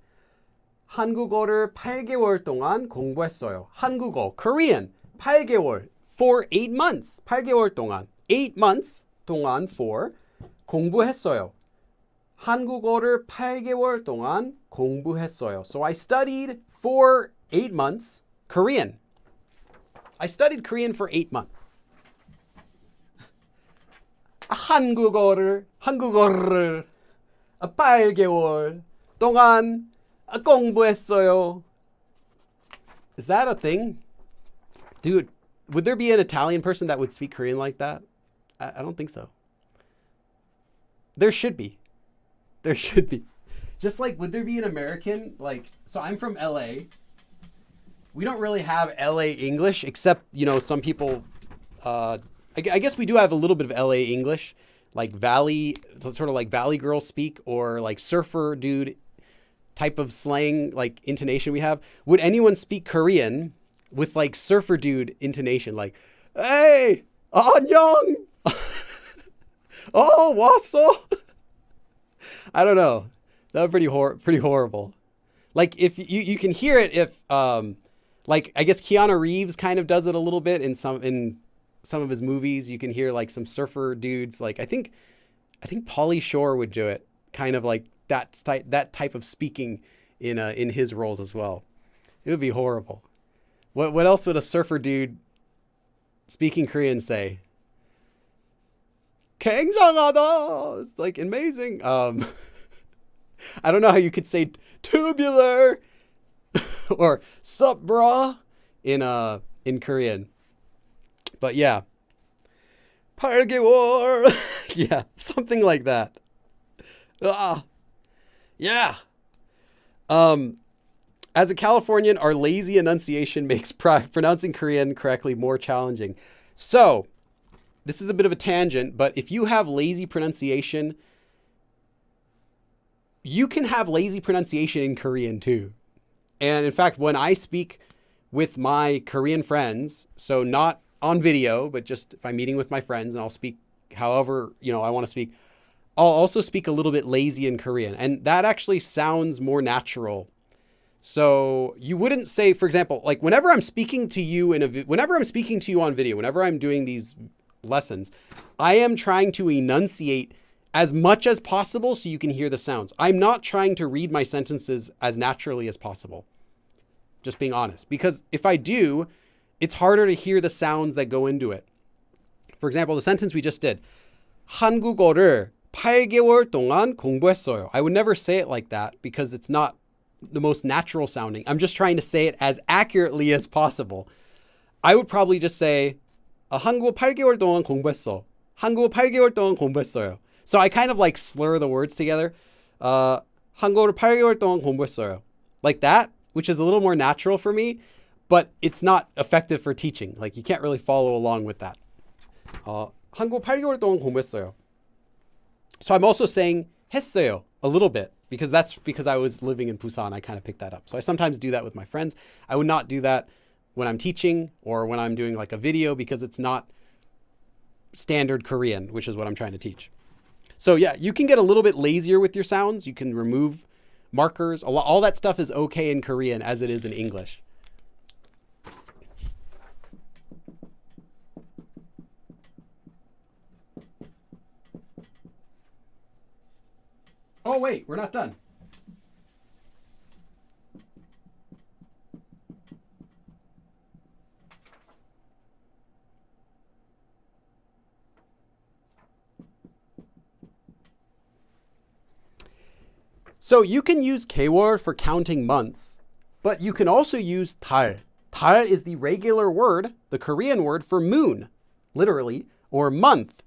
한국어를 8개월 동안 공부했어요. 한국어, Korean, 8개월, for 8 months. 8개월 동안, 8 months 동안 for 공부했어요. 한국어를 8개월 동안 공부했어요. So I studied for 8 months Korean. I studied Korean for 8 months. 한국어를 8개월 동안 공부했어요. Is that a thing? Dude, would there be an Italian person that would speak Korean like that? I don't think so. There should be. There should be. Just like, would there be an American? Like, so I'm from LA. We don't really have LA English, except, some people, I guess we do have a little bit of LA English, like Valley, sort of like Valley girl speak, or like surfer dude type of slang, like intonation we have. Would anyone speak Korean with like surfer dude intonation? Like, hey, 안녕. Oh, 왔어. I don't know. That would be pretty horrible. Like if you can hear it if like I guess Keanu Reeves kind of does it a little bit in some of his movies. You can hear like some surfer dudes. Like I think Pauly Shore would do it, kind of like that type of speaking in his roles as well. It would be horrible. What else would a surfer dude speaking Korean say? 굉장하다. It's like amazing. I don't know how you could say tubular or sup bra in Korean. But yeah. 8개월. Yeah, something like that. Yeah. As a Californian, our lazy enunciation makes pronouncing Korean correctly more challenging. So, this is a bit of a tangent, but if you have lazy pronunciation, you can have lazy pronunciation in Korean too. And in fact, when I speak with my Korean friends, so not on video, but just if I'm meeting with my friends and I'll speak however, I want to speak, I'll also speak a little bit lazy in Korean. And that actually sounds more natural. So you wouldn't say, for example, like whenever I'm speaking to you whenever I'm speaking to you on video, whenever I'm doing these lessons, I am trying to enunciate as much as possible so you can hear the sounds. I'm not trying to read my sentences as naturally as possible. Just being honest. Because if I do, it's harder to hear the sounds that go into it. For example, the sentence we just did. 한국어를 8개월 동안 공부했어요. I would never say it like that because it's not the most natural sounding. I'm just trying to say it as accurately as possible. I would probably just say 한국어 8개월 동안 공부했어. 한국어 8개월 동안 공부했어요. So I kind of like slur the words together. 한국어를 8개월 동안 공부했어요. Like that, which is a little more natural for me, but it's not effective for teaching. Like you can't really follow along with that. 한국어 8개월 동안 공부했어요. So I'm also saying 했어요 a little bit because I was living in Busan. I kind of picked that up. So I sometimes do that with my friends. I would not do that when I'm teaching or when I'm doing like a video because it's not standard Korean, which is what I'm trying to teach. So yeah, you can get a little bit lazier with your sounds. You can remove markers. All that stuff is okay in Korean as it is in English. Oh, wait, we're not done. So you can use K-word for counting months, but you can also use 달. 달 is the regular word, the Korean word for moon, literally, or month.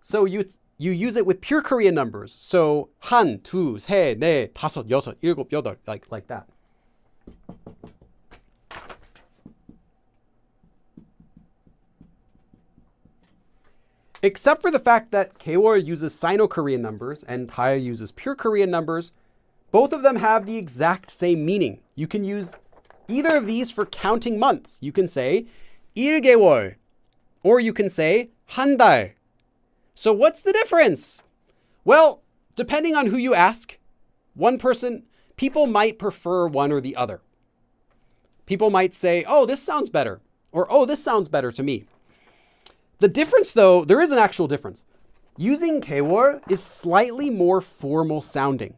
So you use it with pure Korean numbers. So 한, 두, 세, 네, 다섯, 여섯, 일곱, 여덟, like that. Except for the fact that K-word uses Sino-Korean numbers and 달 uses pure Korean numbers, both of them have the exact same meaning. You can use either of these for counting months. You can say 1개월, or you can say 한 달. So what's the difference? Well, depending on who you ask, people might prefer one or the other. People might say, oh, this sounds better, or oh, this sounds better to me. The difference, though, there is an actual difference. Using K-word is slightly more formal sounding.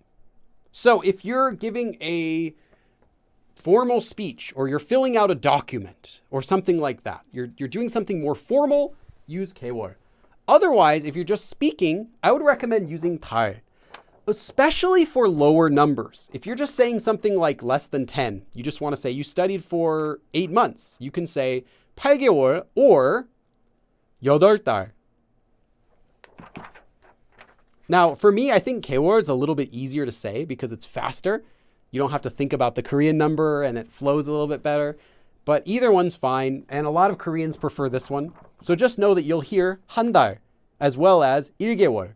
So if you're giving a formal speech or you're filling out a document or something like that, you're doing something more formal, use K-word. Otherwise, if you're just speaking, I would recommend using 달, especially for lower numbers. If you're just saying something like less than 10, you just want to say you studied for 8 months, you can say 8개월 or 8달. Now, for me, I think K-word's a little bit easier to say because it's faster. You don't have to think about the Korean number and it flows a little bit better. But either one's fine, and a lot of Koreans prefer this one. So just know that you'll hear 한 달 as well as 1개월.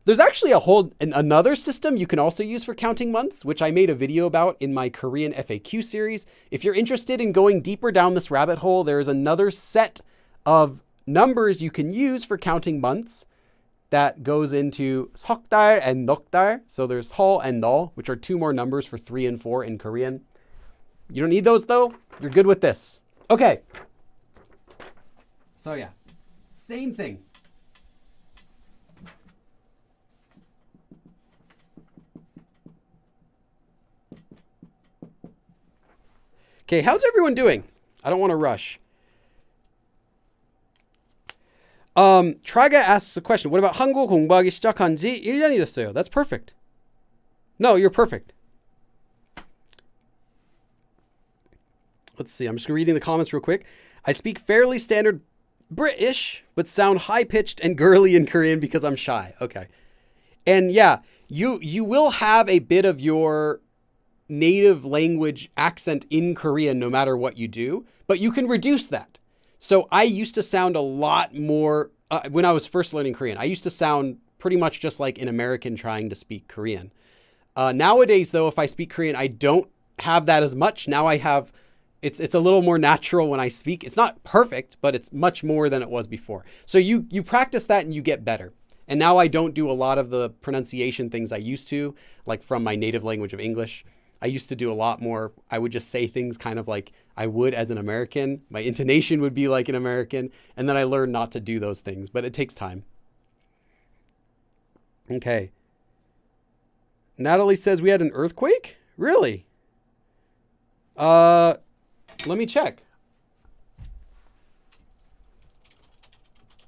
There's actually another system you can also use for counting months, which I made a video about in my Korean FAQ series. If you're interested in going deeper down this rabbit hole, there's another set of numbers you can use for counting months that goes into 석 달 and 넉 달. So there's 설 and 너, which are 2 more numbers for 3 and 4 in Korean. You don't need those though. You're good with this. Okay. So yeah, same thing. Okay, how's everyone doing? I don't want to rush. Traga asks a question. What about 한국어 공부하기 시작한 지 1년이 됐어요. That's perfect. No, you're perfect. Let's see. I'm just reading the comments real quick. I speak fairly standard British, but sound high-pitched and girly in Korean because I'm shy. Okay. And yeah, you will have a bit of your native language accent in Korean no matter what you do, but you can reduce that. So I used to sound a lot more, when I was first learning Korean, I used to sound pretty much just like an American trying to speak Korean. Nowadays, though, if I speak Korean, I don't have that as much. Now I have, it's a little more natural when I speak. It's not perfect, but it's much more than it was before. So you practice that and you get better. And now I don't do a lot of the pronunciation things I used to, like from my native language of English. I used to do a lot more. I would just say things kind of like I would as an American. My intonation would be like an American. And then I learned not to do those things, but it takes time. Okay. Natalie says we had an earthquake? Really? Let me check.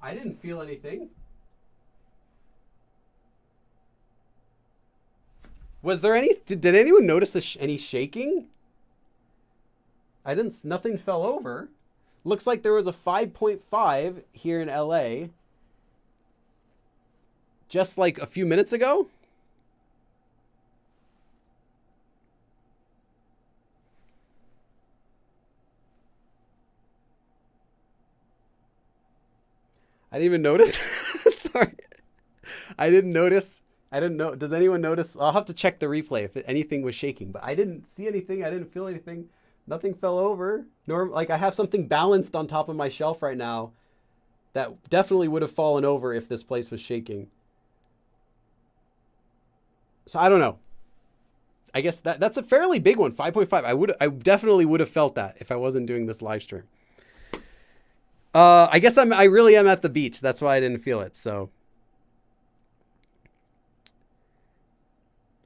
I didn't feel anything. Was there any, did anyone notice any shaking? I didn't, nothing fell over. Looks like there was a 5.5 here in LA just like a few minutes ago. I didn't even notice. Sorry. I didn't notice. I didn't know. Does anyone notice? I'll have to check the replay if anything was shaking, but I didn't see anything. I didn't feel anything. Nothing fell over. Like I have something balanced on top of my shelf right now that definitely would have fallen over if this place was shaking. So I don't know. I guess that's a fairly big one, 5.5. I definitely would have felt that if I wasn't doing this live stream. I guess I really am at the beach. That's why I didn't feel it. So,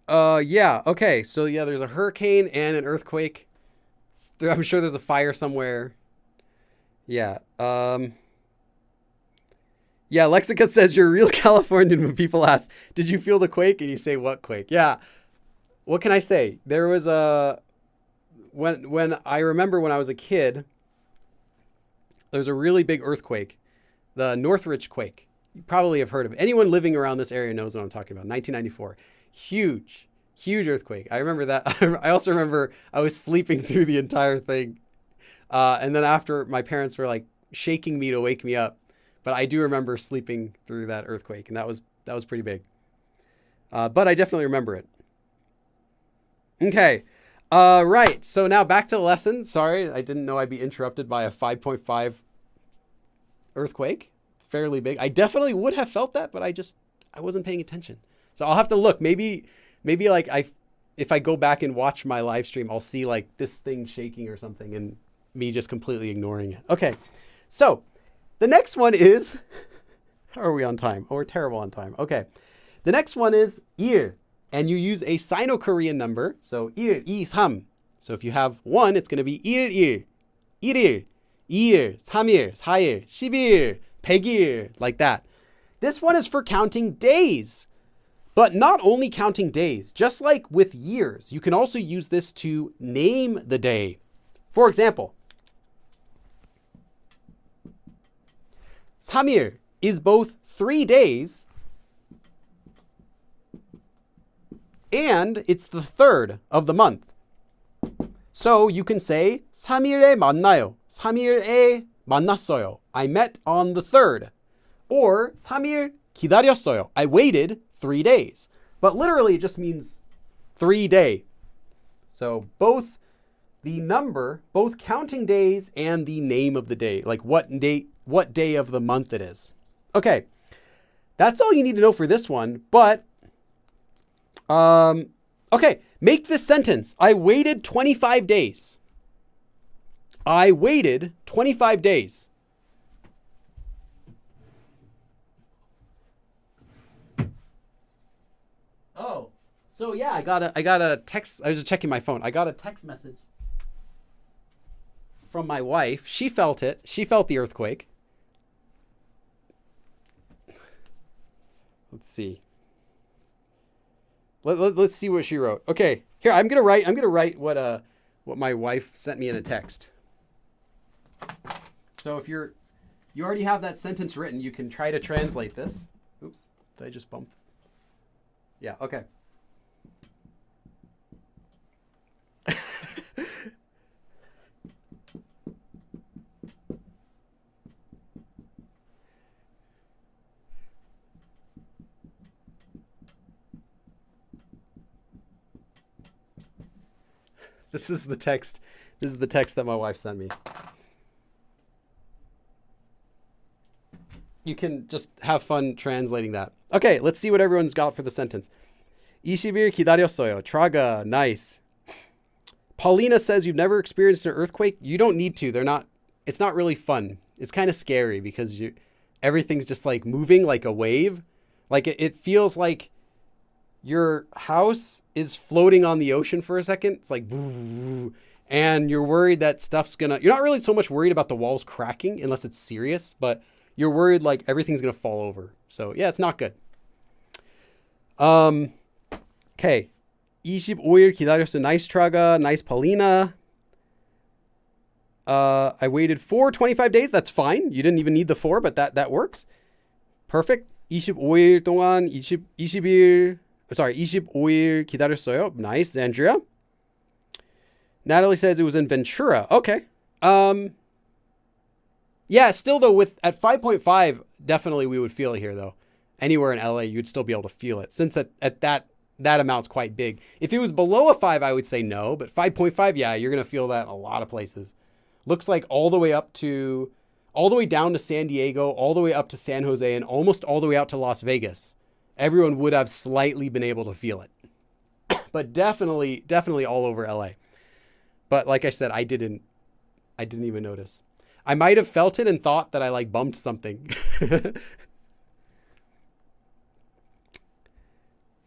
yeah. Okay. So yeah, there's a hurricane and an earthquake. I'm sure there's a fire somewhere. Yeah. Yeah. Lexica says you're a real Californian when people ask, did you feel the quake? And you say, what quake? Yeah. What can I say? There was when I remember when I was a kid, there was a really big earthquake, the Northridge quake. You probably have heard of it. Anyone living around this area knows what I'm talking about. 1994. Huge, huge earthquake. I remember that. I also remember I was sleeping through the entire thing. And then after, my parents were like shaking me to wake me up. But I do remember sleeping through that earthquake, and that was pretty big. But I definitely remember it. Okay. Right. So now back to the lesson. Sorry, I didn't know I'd be interrupted by a 5.5 earthquake. It's fairly big. I definitely would have felt that, but I wasn't paying attention. So I'll have to look. Maybe like if I go back and watch my live stream, I'll see like this thing shaking or something and me just completely ignoring it. Okay. So the next one is, how are we on time? Oh, we're terrible on time. Okay. The next one is 일. And you use a Sino-Korean number. So 1, 2, 3. So if you have 1, it's going to be 1, 1, 1일, 2일, 3일, 4일, 10일, 100일, like that. This one is for counting days. But not only counting days, just like with years, you can also use this to name the day. For example, 3일 is both 3 days and it's the 3rd of the month. So you can say 3일에 만나요. 3일에 만났어요. I met on the 3rd. Or 3일 기다렸어요. I waited 3 days. But literally it just means 3 day. So both the number, both counting days and the name of the day, like what day of the month it is. Okay. That's all you need to know for this one, but okay, make this sentence. I waited 25 days. I waited 25 days. Oh, so yeah, I got a text. I was just checking my phone. I got a text message from my wife. She felt it. She felt the earthquake. Let's see. Let's see what she wrote. Okay, here I'm gonna write what my wife sent me in a text. So if you already have that sentence written, you can try to translate this. Oops, did I just bump? Yeah. Okay. This is the text. This is the text that my wife sent me. You can just have fun translating that. Okay, let's see what everyone's got for the sentence. 20일 기다렸어요. Traga, nice. Paulina says you've never experienced an earthquake. You don't need to. It's not really fun. It's kind of scary because everything's just like moving like a wave. Like it feels like your house is floating on the ocean for a second. It's like, and you're worried that you're not really so much worried about the walls cracking unless it's serious, but you're worried like everything's going to fall over. So yeah, it's not good. Okay. 25일 기다렸어. Nice Traga. Nice Paulina. I waited 25 days. That's fine. You didn't even need the 4, but that works. Perfect. 25일 동안 25일 기다렸어요. Nice, Andrea. Natalie says it was in Ventura. Okay. Yeah, still though, at 5.5, definitely we would feel it here though. Anywhere in LA, you'd still be able to feel it since at that amount's quite big. If it was below a 5, I would say no, but 5.5, yeah, you're going to feel that in a lot of places. Looks like all the way down to San Diego, all the way up to San Jose, and almost all the way out to Las Vegas. Everyone would have slightly been able to feel it. But definitely all over LA. But like I said, I didn't even notice. I might have felt it and thought that I like bumped something.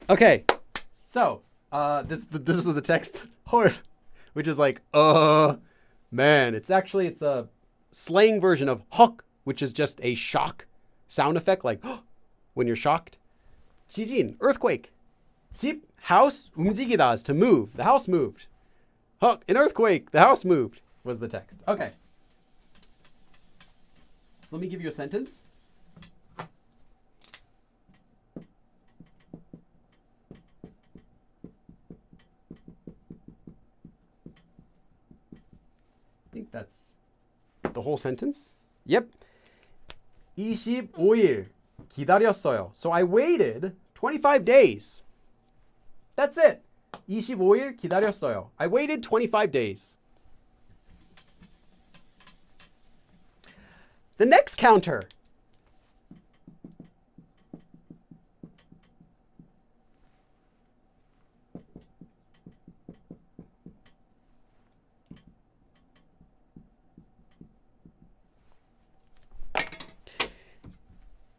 Okay. So, this is the text, which is like, man, it's a slang version of hok, which is just a shock sound effect, like when you're shocked. 지진, earthquake. 집, house, 움직이다 is to move. The house moved. Hok, an earthquake. The house moved was the text. Okay. So let me give you a sentence. I think that's the whole sentence. Yep. 25일 기다렸어요. So I waited 25 days. That's it. 25일 기다렸어요. I waited 25 days. The next counter.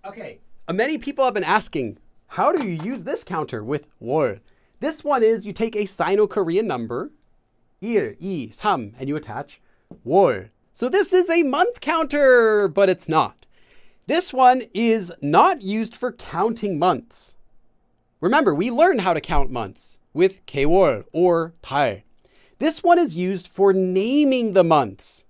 Okay, many people have been asking, how do you use this counter with 월? This one is you take a Sino-Korean number, 1, 2, 3, and you attach 월. So this is a month counter, but it's not. This one is not used for counting months. Remember, we learned how to count months with 개월 or 달. This one is used for naming the months.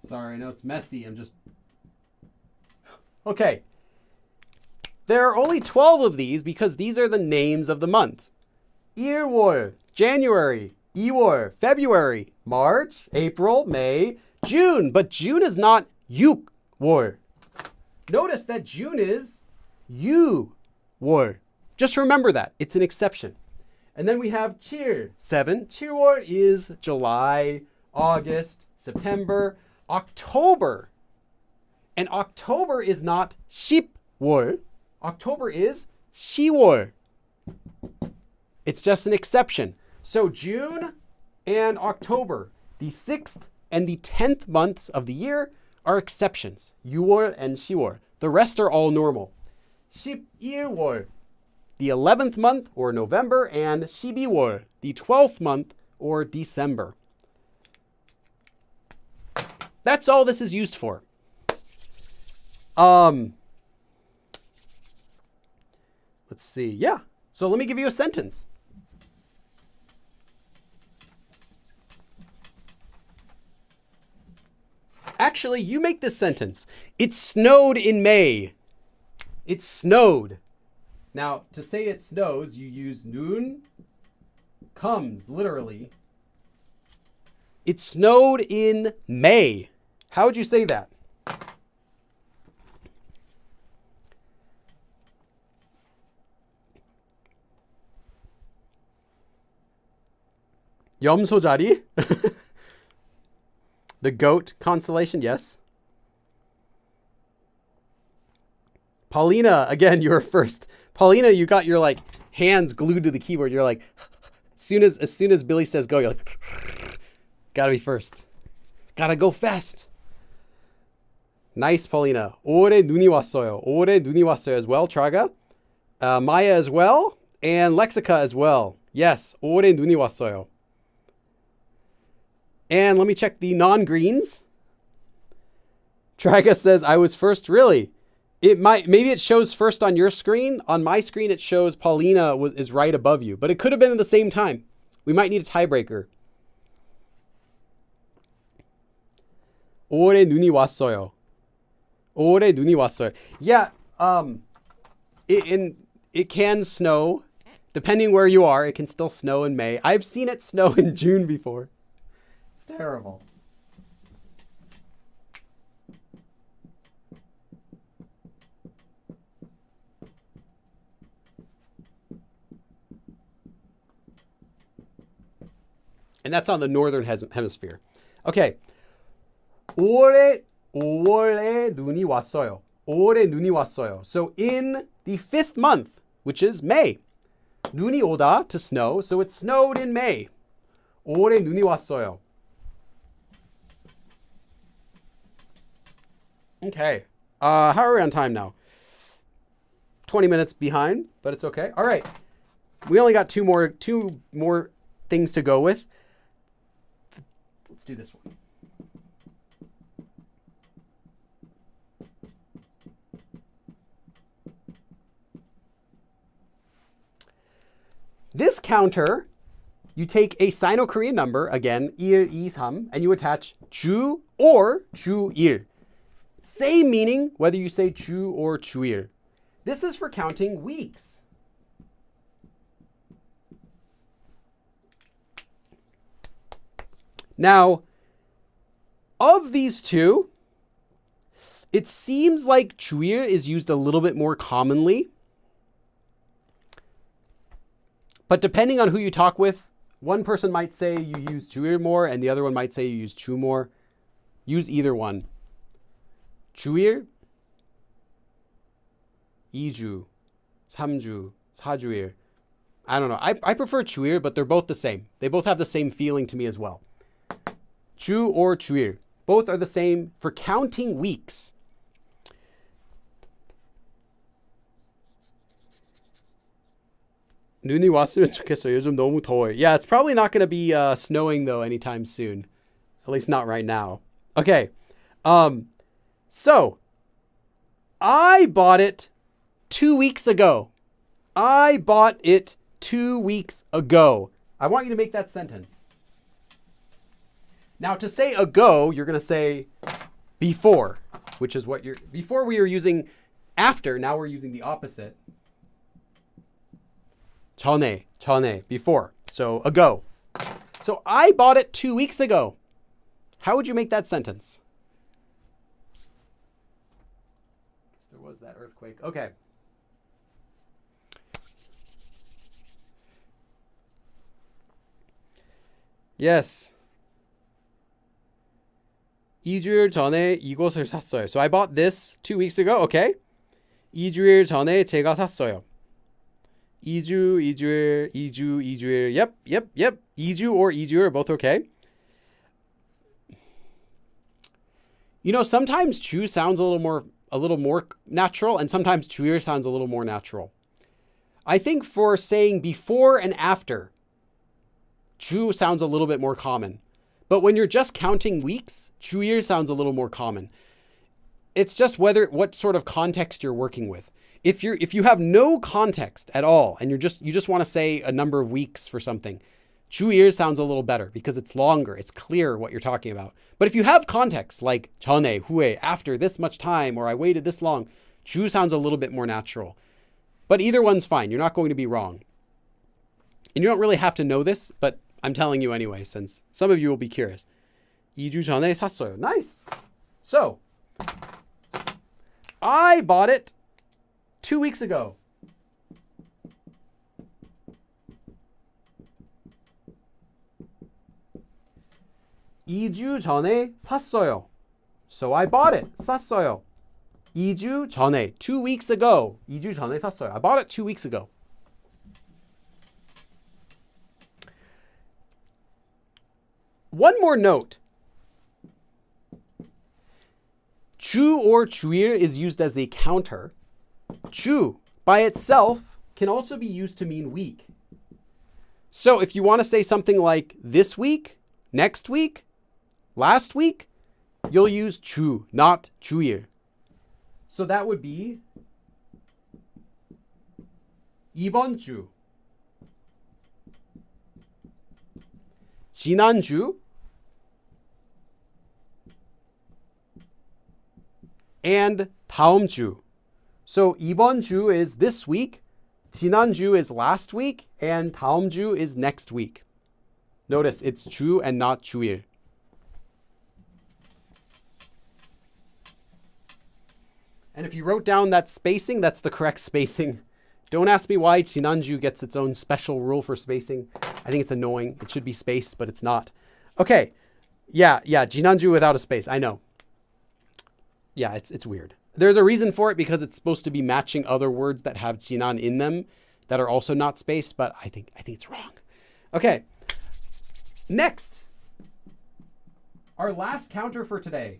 Sorry, I know it's messy. Okay. There are only 12 of these because these are the names of the months. 1월, January. 2월, February. March, April, May, June. But June is not 6월. Notice that June is 6월. Just remember that. It's an exception. And then we have 7. 7월 is July, August, September, October. And October is not 10월. October is 10월. It's just an exception. So June and October, the 6th and the 10th months of the year, are exceptions. 6월 and 10월. The rest are all normal. 11월, the 11th month, or November, and 12월, the 12th month, or December. That's all this is used for. Let's see. Yeah. So let me give you a sentence. Actually, you make this sentence. It snowed in May. It snowed. Now, to say it snows, you use 눈 comes, literally. It snowed in May. How would you say that? 염소자리? The goat constellation, yes. Paulina, again, you were first. Paulina, you got your like hands glued to the keyboard. You're like, as soon as Billy says go, you're like, gotta be first. Gotta go fast. Nice, Paulina. 올해 눈이 왔어요. 올해 눈이 왔어요 as well, Traga. Maya as well. And Lexica as well. Yes, 올해 눈이 왔어요. And let me check the non-greens. Traga says, I was first. Really? Maybe it shows first on your screen. On my screen, it shows Paulina is right above you, but it could have been at the same time. We might need a tiebreaker. 올해 눈이 왔어요. 올해 눈이 왔어요. Yeah, it can snow. Depending where you are, it can still snow in May. I've seen it snow in June before. It's terrible. And that's on the northern hemisphere. Okay. 올해 5월에 눈이 왔어요. 올해 눈이 왔어요. So in the 5th month, which is May, 눈이 오다, to snow. So it snowed in May. 올해 눈이 왔어요. Okay. How are we on time now? 20 minutes behind, but it's okay. All right. We only got two more things to go with. Let's do this one. This counter, you take a Sino-Korean number, again, 1, 2, 3, and you attach 주 or 주일. Same meaning whether you say 주 or 주일. This is for counting weeks. Now, of these two, it seems like 주일 is used a little bit more commonly. But depending on who you talk with, one person might say you use 주일 more, and the other one might say you use 주 more. Use either one. 주일, 2주, 3주, 4주일. I don't know. I prefer 주일, but they're both the same. They both have the same feeling to me as well. 주 or 주일. Both are the same for counting weeks. 눈이 왔으면 좋겠어요. 요즘 너무 더워요. Yeah, it's probably not going to be snowing though anytime soon. At least not right now. Okay. So I bought it 2 weeks ago. I bought it 2 weeks ago. I want you to make that sentence. Now to say ago, you're going to say before, which is what before we were using after, now we're using the opposite. 전에, before. So ago. So I bought it 2 weeks ago. How would you make that sentence? There was that earthquake. Okay. Yes. 2주일 전에 이것을 샀어요. So I bought this 2 weeks ago. Okay. 2주일 전에 제가 샀어요. 2주일. Yep. 2주 or 2주 are both okay. You know, sometimes 주 sounds a little more natural, and sometimes 주일 sounds a little more natural. I think for saying before and after, 주 sounds a little bit more common. But when you're just counting weeks, 주일 sounds a little more common. It's just what sort of context you're working with. If you have no context at all and you just want to say a number of weeks for something, 주일 sounds a little better because it's longer, it's clear what you're talking about. But if you have context like 전에, 후에, after this much time, or I waited this long, 주 sounds a little bit more natural. But either one's fine. You're not going to be wrong. And you don't really have to know this, but I'm telling you anyway, since some of you will be curious. 2주 전에 샀어요. Nice. So, I bought it 2 weeks ago. (2주) 전에 샀어요. So I bought it. 샀어요. 2주 전에, 2 weeks ago. 2주 전에 샀어요. I bought it 2 weeks ago. One more note. 주 or 주일 is used as the counter. 주 by itself can also be used to mean week. So if you want to say something like this week, next week, last week, you'll use 주, not 주일. So that would be 이번 주, 지난주, and 다음 주. So 이번 주 is this week, 지난주 is last week, and 다음 주 is next week. Notice it's 주 and not 주일. And if you wrote down that spacing, that's the correct spacing. Don't ask me why 지난주 gets its own special rule for spacing. I think it's annoying. It should be spaced, but it's not. Okay. Yeah, 지난주 without a space. I know. Yeah, it's weird. There's a reason for it because it's supposed to be matching other words that have 지난 in them that are also not spaced, but I think it's wrong. Okay. Next. Our last counter for today.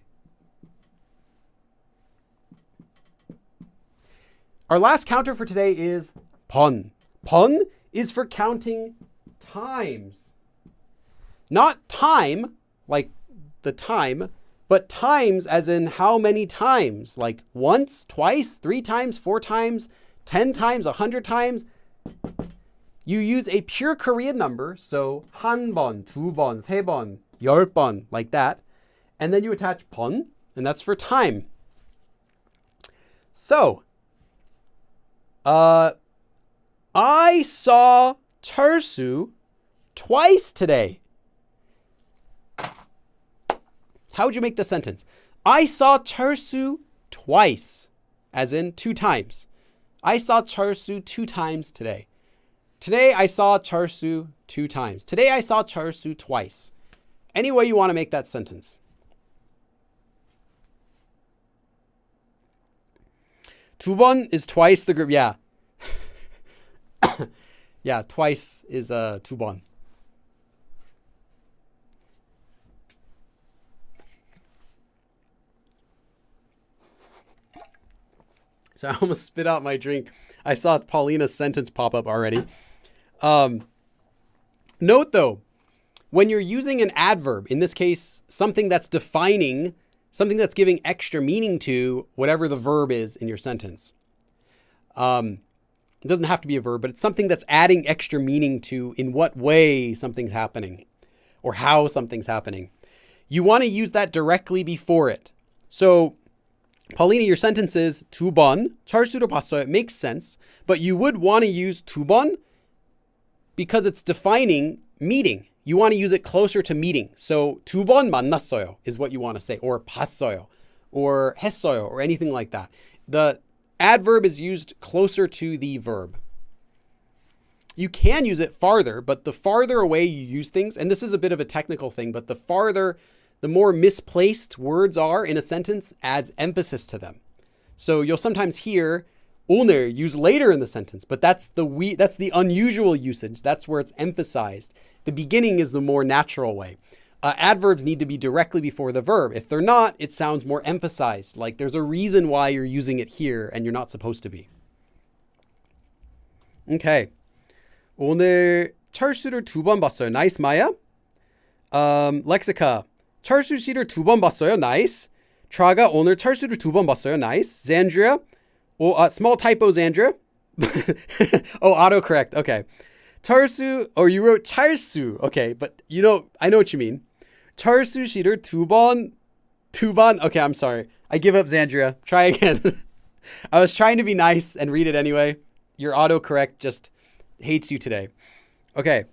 Our last counter for today is 번. 번 is for counting times. Not time, like the time, but times as in how many times, like once, twice, 3 times, 4 times, 10 times, 100 times. You use a pure Korean number, so 한 번, 두 번, 세 번, 10번, like that. And then you attach 번, and that's for time. So, I saw 철수 twice today. How would you make the sentence? I saw 철수 twice, as in 2 times. I saw 철수 2 times today. Today I saw 철수 2 times. Today I saw 철수 twice. Any way you want to make that sentence. 두 번 is twice the group. Yeah. Yeah, twice is 두 번. So I almost spit out my drink. I saw Paulina's sentence pop up already. Note though, when you're using an adverb, in this case, something that's defining, something that's giving extra meaning to whatever the verb is in your sentence. It doesn't have to be a verb, but it's something that's adding extra meaning to in what way something's happening or how something's happening. You want to use that directly before it. So, Paulina, your sentence is 두 번 철수를 봤어요. It makes sense, but you would want to use 두 번 because it's defining meeting. You want to use it closer to meeting. So 두 번 만났어요 is what you want to say, or 봤어요, or 했어요, or anything like that. The adverb is used closer to the verb. You can use it farther, but the farther away you use things, and this is a bit of a technical thing, but the more misplaced words are in a sentence adds emphasis to them. So you'll sometimes hear 오늘 used later in the sentence, but that's the unusual usage. That's where it's emphasized. The beginning is the more natural way. Adverbs need to be directly before the verb. If they're not, it sounds more emphasized. Like there's a reason why you're using it here and you're not supposed to be. Okay. 오늘 철수를 2번 봤어요. Nice, Maya. Lexica. 철수 씨를 2번 봤어요. Nice. Traga 오늘 철수를 2번 봤어요. Nice. Zandria. Small typo, Zandria. Oh, autocorrect. Okay. 철수, or you wrote 찰수. Okay, but I know what you mean. 철수 씨를 2번. Okay, I'm sorry. I give up, Zandria. Try again. I was trying to be nice and read it anyway. Your autocorrect just hates you today. Okay.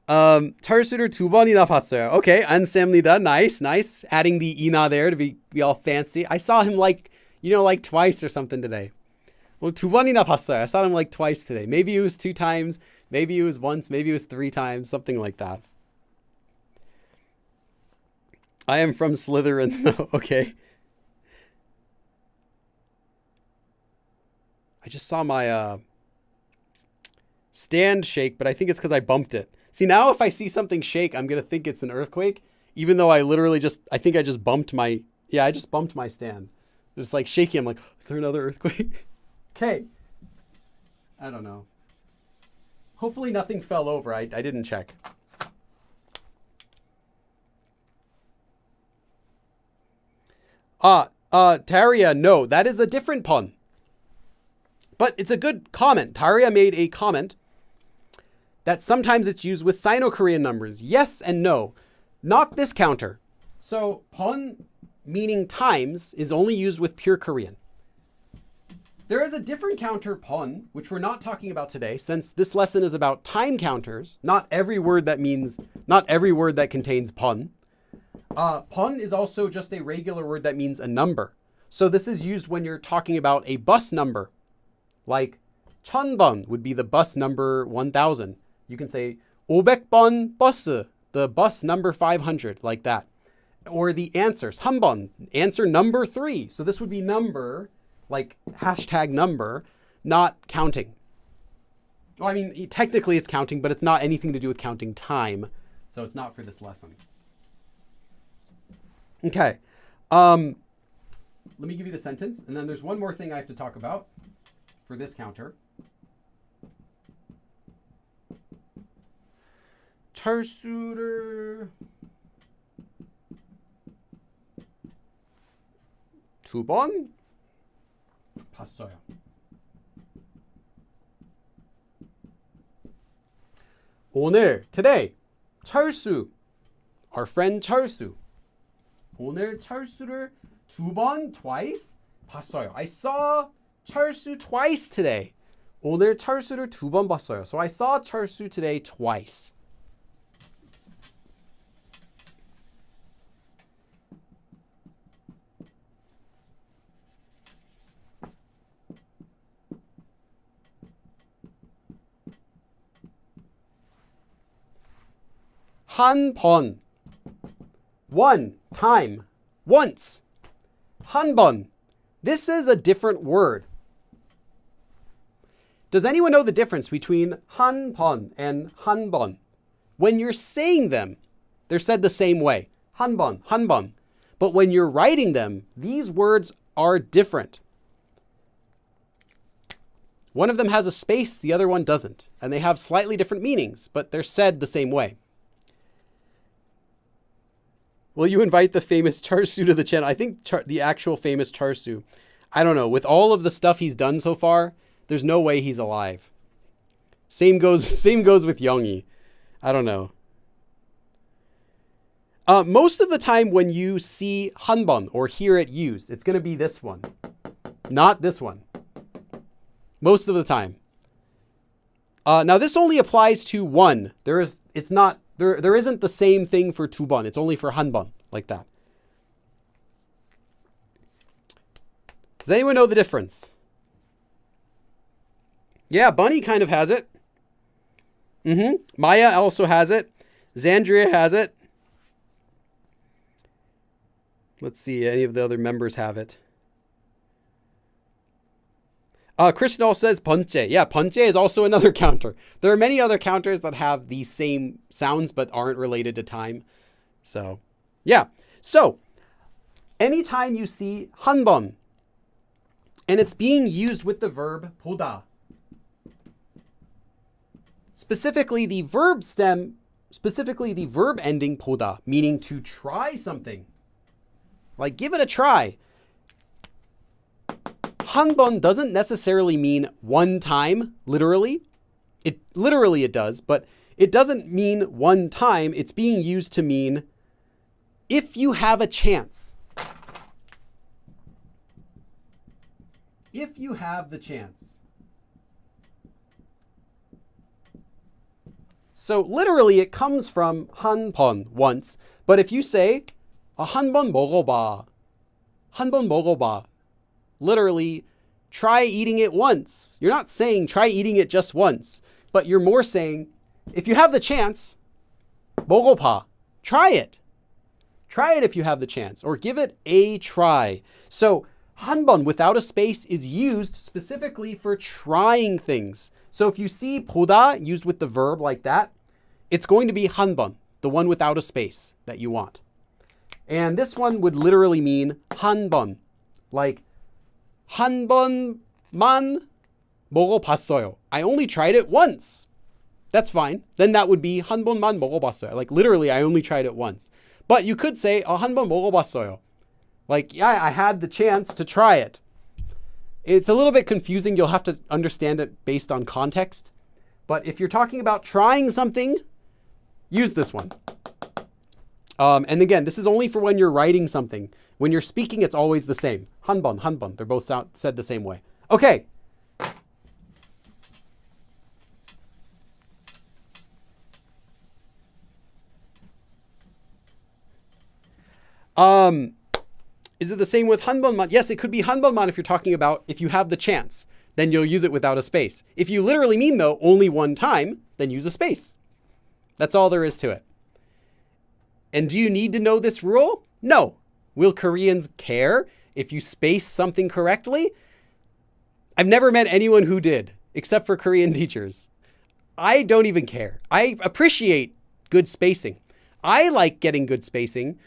철수를 2번이나 봤어요. Okay, 안쌤니다. Nice. Adding the ina there to be all fancy. I saw him like twice or something today. Well, 2번이나 봤어요. I saw him like twice today. Maybe it was 2 times. Maybe it was once. Maybe it was 3 times. Something like that. I am from Slytherin, though. Okay. I just saw my stand shake, but I think it's because I bumped it. See, now if I see something shake, I'm going to think it's an earthquake, even though I just bumped my stand. It's like shaky. I'm like, is there another earthquake? Okay. I don't know. Hopefully nothing fell over. I didn't check. Taria, no, that is a different pun. But it's a good comment. Taria made a comment that sometimes it's used with Sino-Korean numbers. Yes and no. Not this counter. So pun meaning times is only used with pure Korean. There is a different counter pun, which we're not talking about today, since this lesson is about time counters. Not every word that contains pun. Pun is also just a regular word that means a number. So this is used when you're talking about a bus number. Like 1000번 would be the bus number 1000. You can say 500번 버스, the bus number 500, like that. Or the answers, 3번, answer number 3. So this would be number, like hashtag number, not counting. Well, I mean, technically it's counting, but it's not anything to do with counting time. So it's not for this lesson. Okay. Let me give you the sentence. And then there's one more thing I have to talk about for this counter. 철수를 2번 봤어요. 오늘, today, 철수, our friend 철수. 오늘 철수를 2번, twice, 봤어요. I saw 철수 twice today. 오늘 철수를 2번 봤어요. So I saw 철수 today twice. 한 번, one time, once. 한 번. This is a different word. Does anyone know the difference between 한 번 and 한 번? When you're saying them, they're said the same way. 한 번, 한 번. But when you're writing them, these words are different. One of them has a space, the other one doesn't. And they have slightly different meanings, but they're said the same way. Will you invite the famous Charsu to the channel? I think the actual famous Charsu. I don't know. With all of the stuff he's done so far, there's no way he's alive. Same goes with Youngie. I don't know. Most of the time when you see 한번 or hear it used, it's going to be this one, not this one. Most of the time. Now this only applies to one. There isn't the same thing for 두번. It's only for 한번, like that. Does anyone know the difference? Yeah, Bunny kind of has it. Maya also has it. Xandria has it. Let's see, any of the other members have it. Krishnal says 번째. Yeah, 번째 is also another counter. There are many other counters that have the same sounds but aren't related to time. So, yeah. So, anytime you see 한 번, and it's being used with the verb 보다, specifically the verb ending 보다, meaning to try something. Like, give it a try. 한 번 doesn't necessarily mean one time, literally. It does, but it doesn't mean one time. It's being used to mean if you have a chance. If you have the chance. So literally it comes from 한 번, once. But if you say 한 번 먹어봐, 한 번 먹어봐, literally, try eating it once. You're not saying try eating it just once, but you're more saying, if you have the chance, 먹어봐, try it. Try it if you have the chance, or give it a try. So, 한 번 without a space is used specifically for trying things. So if you see 보다 used with the verb like that, it's going to be 한 번, the one without a space that you want. And this one would literally mean 한 번, like 한 번만 먹어봤어요. I only tried it once. That's fine. Then that would be 한 번만 먹어봤어요. Like literally, I only tried it once. But you could say 한 번 먹어봤어요. Like, yeah, I had the chance to try it. It's a little bit confusing. You'll have to understand it based on context. But if you're talking about trying something, use this one. And again, this is only for when you're writing something. When you're speaking, it's always the same. 한 번, 한 번. They're both said the same way. Okay. Is it the same with 한 번만? Yes, it could be 한 번만 if you're talking about if you have the chance. Then you'll use it without a space. If you literally mean, though, only one time, then use a space. That's all there is to it. And do you need to know this rule? No. Will Koreans care if you space something correctly? I've never met anyone who did, except for Korean teachers. I don't even care. I appreciate good spacing. I like getting good spacing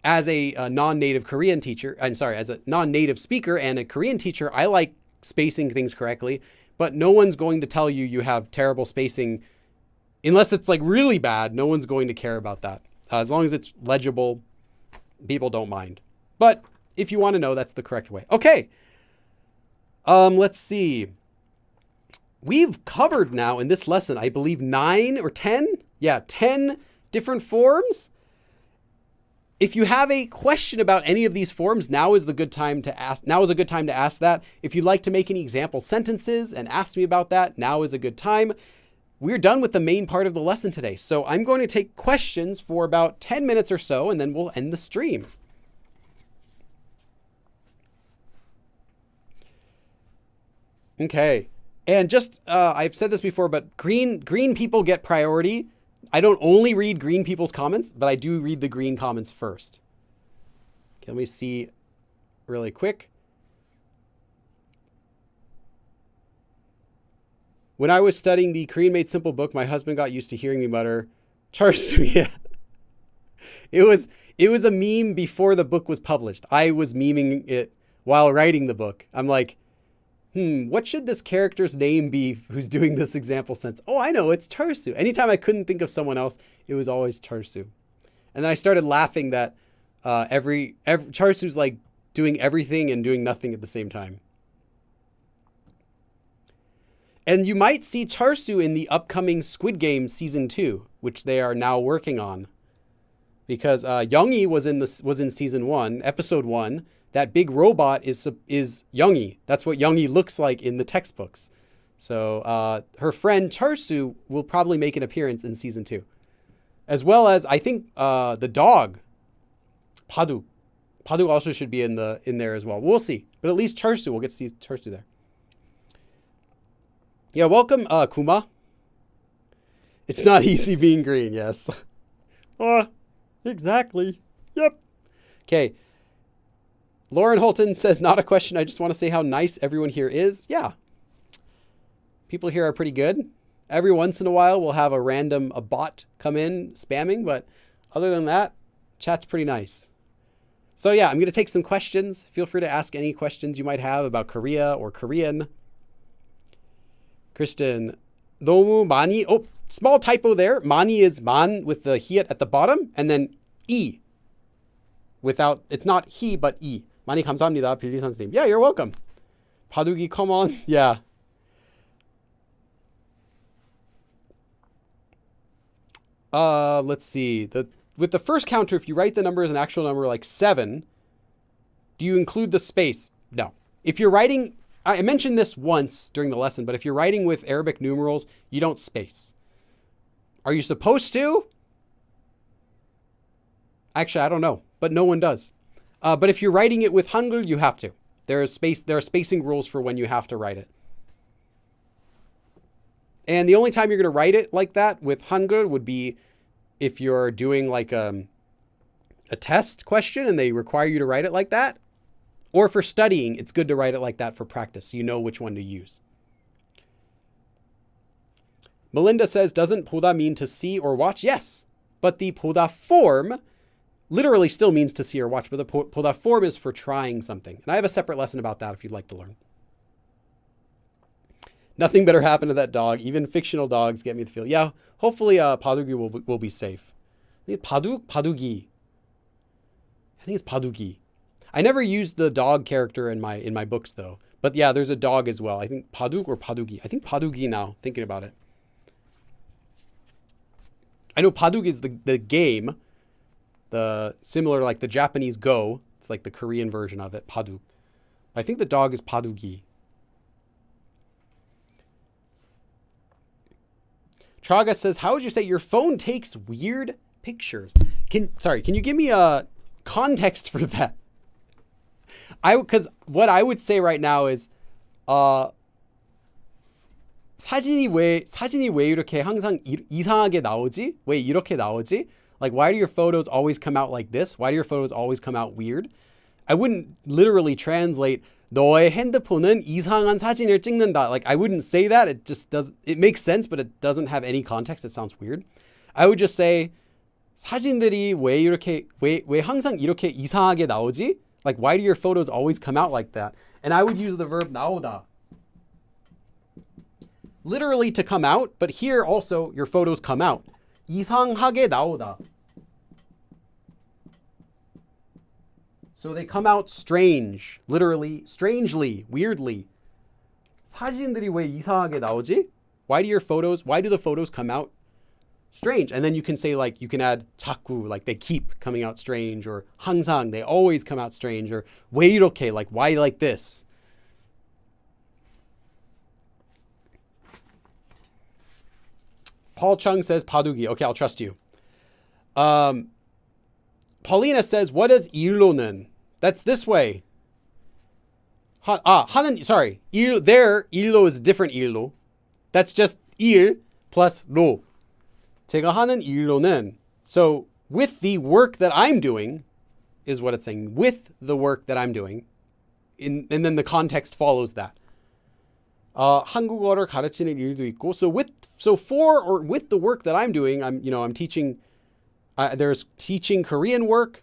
as a non-native Korean teacher. I'm sorry, as a non-native speaker and a Korean teacher, I like spacing things correctly, but no one's going to tell you you have terrible spacing unless it's like really bad. No one's going to care about that. As long as it's legible, people don't mind. But if you want to know, that's the correct way. Okay. Let's see. We've covered now in this lesson, I believe 9 or 10. Yeah, 10 different forms. If you have a question about any of these forms, now is a good time to ask that. If you'd like to make any example sentences and ask me about that, now is a good time. We're done with the main part of the lesson today. So I'm going to take questions for about 10 minutes or so, and then we'll end the stream. Okay. And just, I've said this before, but green people get priority. I don't only read green people's comments, but I do read the green comments first. Okay, let me see really quick. When I was studying the Korean Made Simple book, my husband got used to hearing me mutter, "Charsu." Yeah. It was a meme before the book was published. I was memeing it while writing the book. I'm like, what should this character's name be who's doing this example sentence? Oh, I know, it's Charsu. Anytime I couldn't think of someone else, it was always Charsu. And then I started laughing that every Charsu's like doing everything and doing nothing at the same time. And you might see Charsu in the upcoming Squid Game season 2, which they are now working on. Because Youngie was in season 1, episode 1. That big robot is Youngie. That's what Youngie looks like in the textbooks. So her friend Charsu will probably make an appearance in season 2. As well as, I think, the dog, Padu. Padu also should be in there as well. We'll see. But at least Charsu, we'll get to see Charsu there. Yeah, welcome, Kuma. It's not easy being green, yes. Exactly. Yep. Okay. Lauren Holton says, not a question. I just want to say how nice everyone here is. Yeah. People here are pretty good. Every once in a while, we'll have a bot come in spamming, but other than that, chat's pretty nice. So yeah, I'm going to take some questions. Feel free to ask any questions you might have about Korea or Korean. Kristen, 너무 많이, small typo there. 많이 is man with the hiat at the bottom, and then e. It's not he, but e. 많이 감사합니다, 빌리 선생님. Yeah, you're welcome. 바둑이, come on. Yeah. Let's see. With the first counter, if you write the number as an actual number like 7, do you include the space? No. If you're writing, I mentioned this once during the lesson, but if you're writing with Arabic numerals, you don't space. Are you supposed to? Actually, I don't know, but no one does. But if you're writing it with Hangul, you have to. There are spacing rules for when you have to write it. And the only time you're going to write it like that with Hangul would be if you're doing like a test question and they require you to write it like that. Or for studying, it's good to write it like that for practice, so you know which one to use. Melinda says, doesn't 보다 mean to see or watch? Yes, but the 보다 form literally still means to see or watch, but the 보다 form is for trying something. And I have a separate lesson about that if you'd like to learn. Nothing better happened to that dog. Even fictional dogs get me to feel. Yeah, hopefully 바둑이 will be safe. I think 바둑이. I think it's 바둑이. I never used the dog character in my books though. But yeah, there's a dog as well. I think 바둑 or 바둑이. I think 바둑이 now, thinking about it. I know 바둑 is the game. The similar like the Japanese Go. It's like the Korean version of it, 바둑. I think the dog is 바둑이. Traga says, how would you say your phone takes weird pictures? Can you give me a context for that? Because what I would say right now is, 사진이 왜 이렇게 항상 이상하게 나오지? 왜 이렇게 나오지? Like, why do your photos always come out like this? Why do your photos always come out weird? I wouldn't literally translate 너의 핸드폰은 이상한 사진을 찍는다. Like, I wouldn't say that. It just doesn't, it makes sense, but it doesn't have any context. It sounds weird. I would just say, 사진들이 왜 항상 이렇게 이상하게 나오지? Like, why do your photos always come out like that? And I would use the verb 나오다. Literally to come out, but here also your photos come out. 이상하게 나오다. So they come out strange, literally, strangely, weirdly. 사진들이 왜 이상하게 나오지? Why do the photos come out strange? And then you can say like, you can add 자꾸, like they keep coming out strange, or 항상, they always come out strange, or 왜 이렇게, like why like this? Paul Chung says 바둑이. Okay, I'll trust you. Paulina says, what is 일로는? That's this way. Sorry. 일로 is a different 일로. That's just 일 plus 로. 제가 하는 일로는. So, with the work that I'm doing, is what it's saying. With the work that I'm doing. And then the context follows that. 한국어를 가르치는 일도 있고. So for or with the work that I'm doing, I'm teaching. There's teaching Korean work.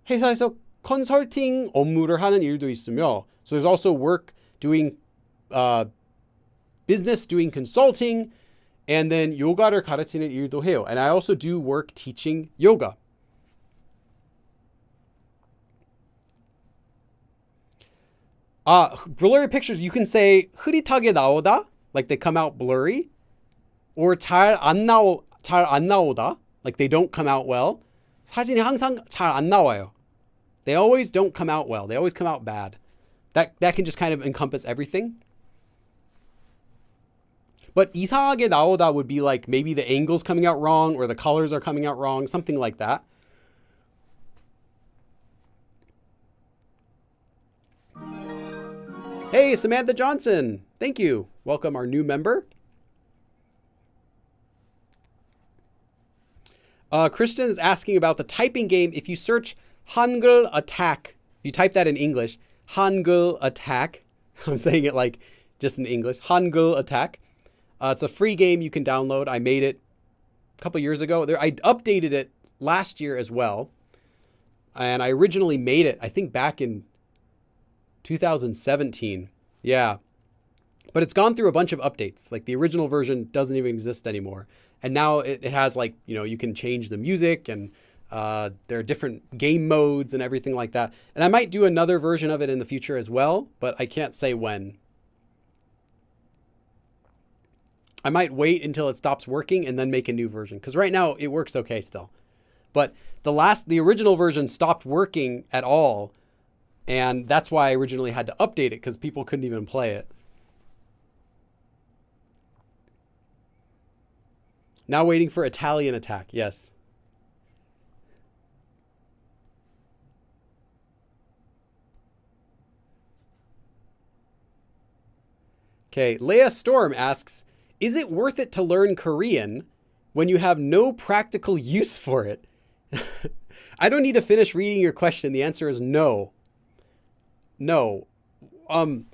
회사에서 컨설팅 업무를 하는 일도 있으며. So there's also work doing business, doing consulting, and then 요가를 가르치는 일도 해요. And I also do work teaching yoga. Blurry pictures, you can say 흐릿하게 나오다, like they come out blurry, or 잘 안 나오다, like they don't come out well. 사진이 항상 잘 안 나와요. They always don't come out well. They always come out bad. That can just kind of encompass everything. But 이상하게 나오다 would be like maybe the angle's coming out wrong or the colors are coming out wrong, something like that. Hey, Samantha Johnson. Thank you. Welcome our new member. Kristen is asking about the typing game. If you search Hangul attack, you type that in English, Hangul attack. I'm saying it like just in English, Hangul attack. It's a free game you can download. I made it a couple years ago. I updated it last year as well. And I originally made it, I think back in 2017. Yeah. But it's gone through a bunch of updates. Like the original version doesn't even exist anymore. And now it has like, you can change the music and there are different game modes and everything like that. And I might do another version of it in the future as well, but I can't say when. I might wait until it stops working and then make a new version. Because right now it works okay still. But the original version stopped working at all. And that's why I originally had to update it, because people couldn't even play it. Now waiting for Italian attack. Yes. Okay. Leia Storm asks, is it worth it to learn Korean when you have no practical use for it? I don't need to finish reading your question. The answer is no. No. I'm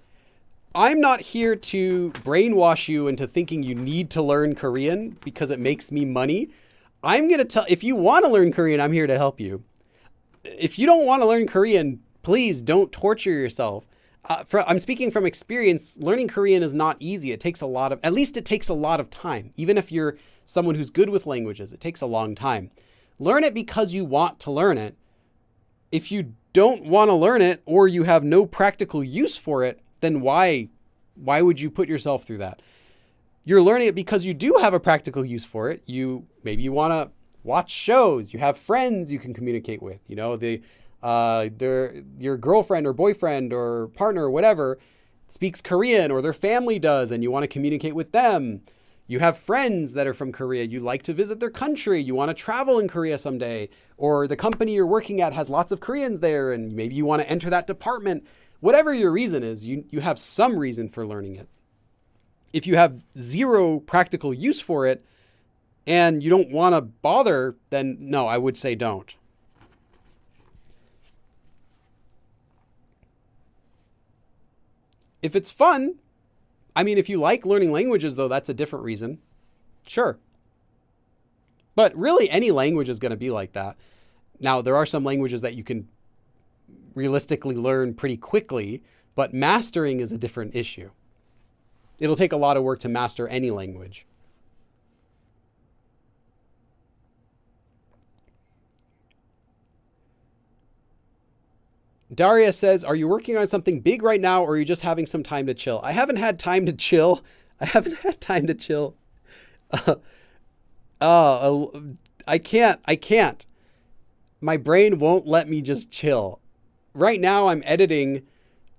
not here to brainwash you into thinking you need to learn Korean because it makes me money. I'm going to if you want to learn Korean, I'm here to help you. If you don't want to learn Korean, please don't torture yourself. I'm speaking from experience. Learning Korean is not easy. It takes at least it takes a lot of time. Even if you're someone who's good with languages, it takes a long time. Learn it because you want to learn it. If you don't want to learn it or you have no practical use for it, then why would you put yourself through that? You're learning it because you do have a practical use for it. Maybe you want to watch shows. You have friends you can communicate with. Your girlfriend or boyfriend or partner or whatever speaks Korean, or their family does, and you want to communicate with them. You have friends that are from Korea. You like to visit their country. You want to travel in Korea someday. Or the company you're working at has lots of Koreans there, and maybe you want to enter that department. Whatever your reason is, you have some reason for learning it. If you have zero practical use for it and you don't want to bother, then no, I would say don't. If it's fun, if you like learning languages, though, that's a different reason. Sure. But really, any language is going to be like that. Now, there are some languages that you can realistically learn pretty quickly, but mastering is a different issue. It'll take a lot of work to master any language. Daria says, are you working on something big right now, or are you just having some time to chill? I haven't had time to chill. I can't. My brain won't let me just chill. Right now, I'm editing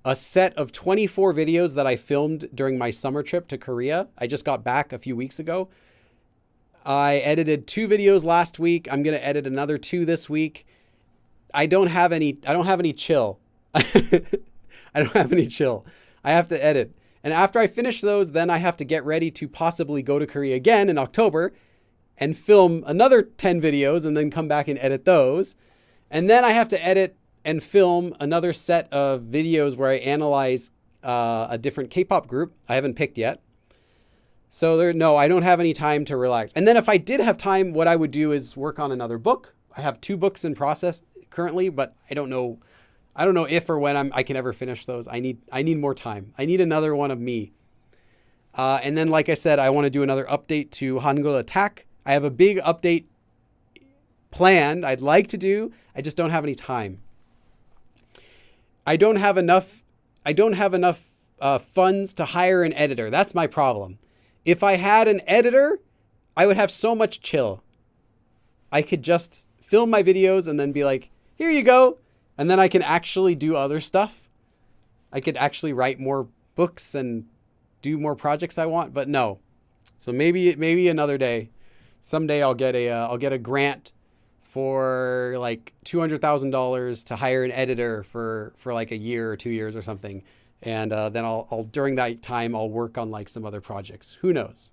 a set of 24 videos that I filmed during my summer trip to Korea. I just got back a few weeks ago. I edited 2 videos last week. I'm going to edit another 2 this week. I don't have any chill. I don't have any chill. I have to edit. And after I finish those, then I have to get ready to possibly go to Korea again in October and film another 10 videos and then come back and edit those. And then I have to edit and film another set of videos where I analyze a different K-pop group I haven't picked yet. So I don't have any time to relax. And then if I did have time, what I would do is work on another book. I have 2 books in process currently, but I don't know if or when I can ever finish those. I need more time. I need another one of me. And then, like I said, I want to do another update to Hangul Attack. I have a big update planned I'd like to do. I just don't have any time. I don't have enough funds to hire an editor. That's my problem. If I had an editor, I would have so much chill. I could just film my videos and then be like, here you go. And then I can actually do other stuff. I could actually write more books and do more projects I want, but no. So maybe another day. Someday I'll get a grant for like $200,000 to hire an editor for like a year or 2 years or something. And then I'll during that time, I'll work on like some other projects. Who knows?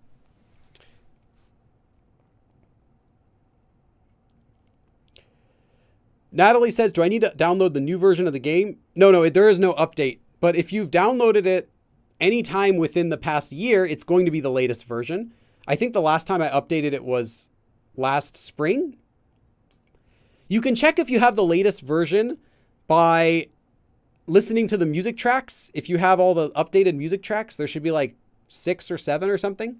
Natalie says, do I need to download the new version of the game? No, there is no update. But if you've downloaded it anytime within the past year, it's going to be the latest version. I think the last time I updated it was last spring. You can check if you have the latest version by listening to the music tracks. If you have all the updated music tracks, there should be like 6 or 7 or something.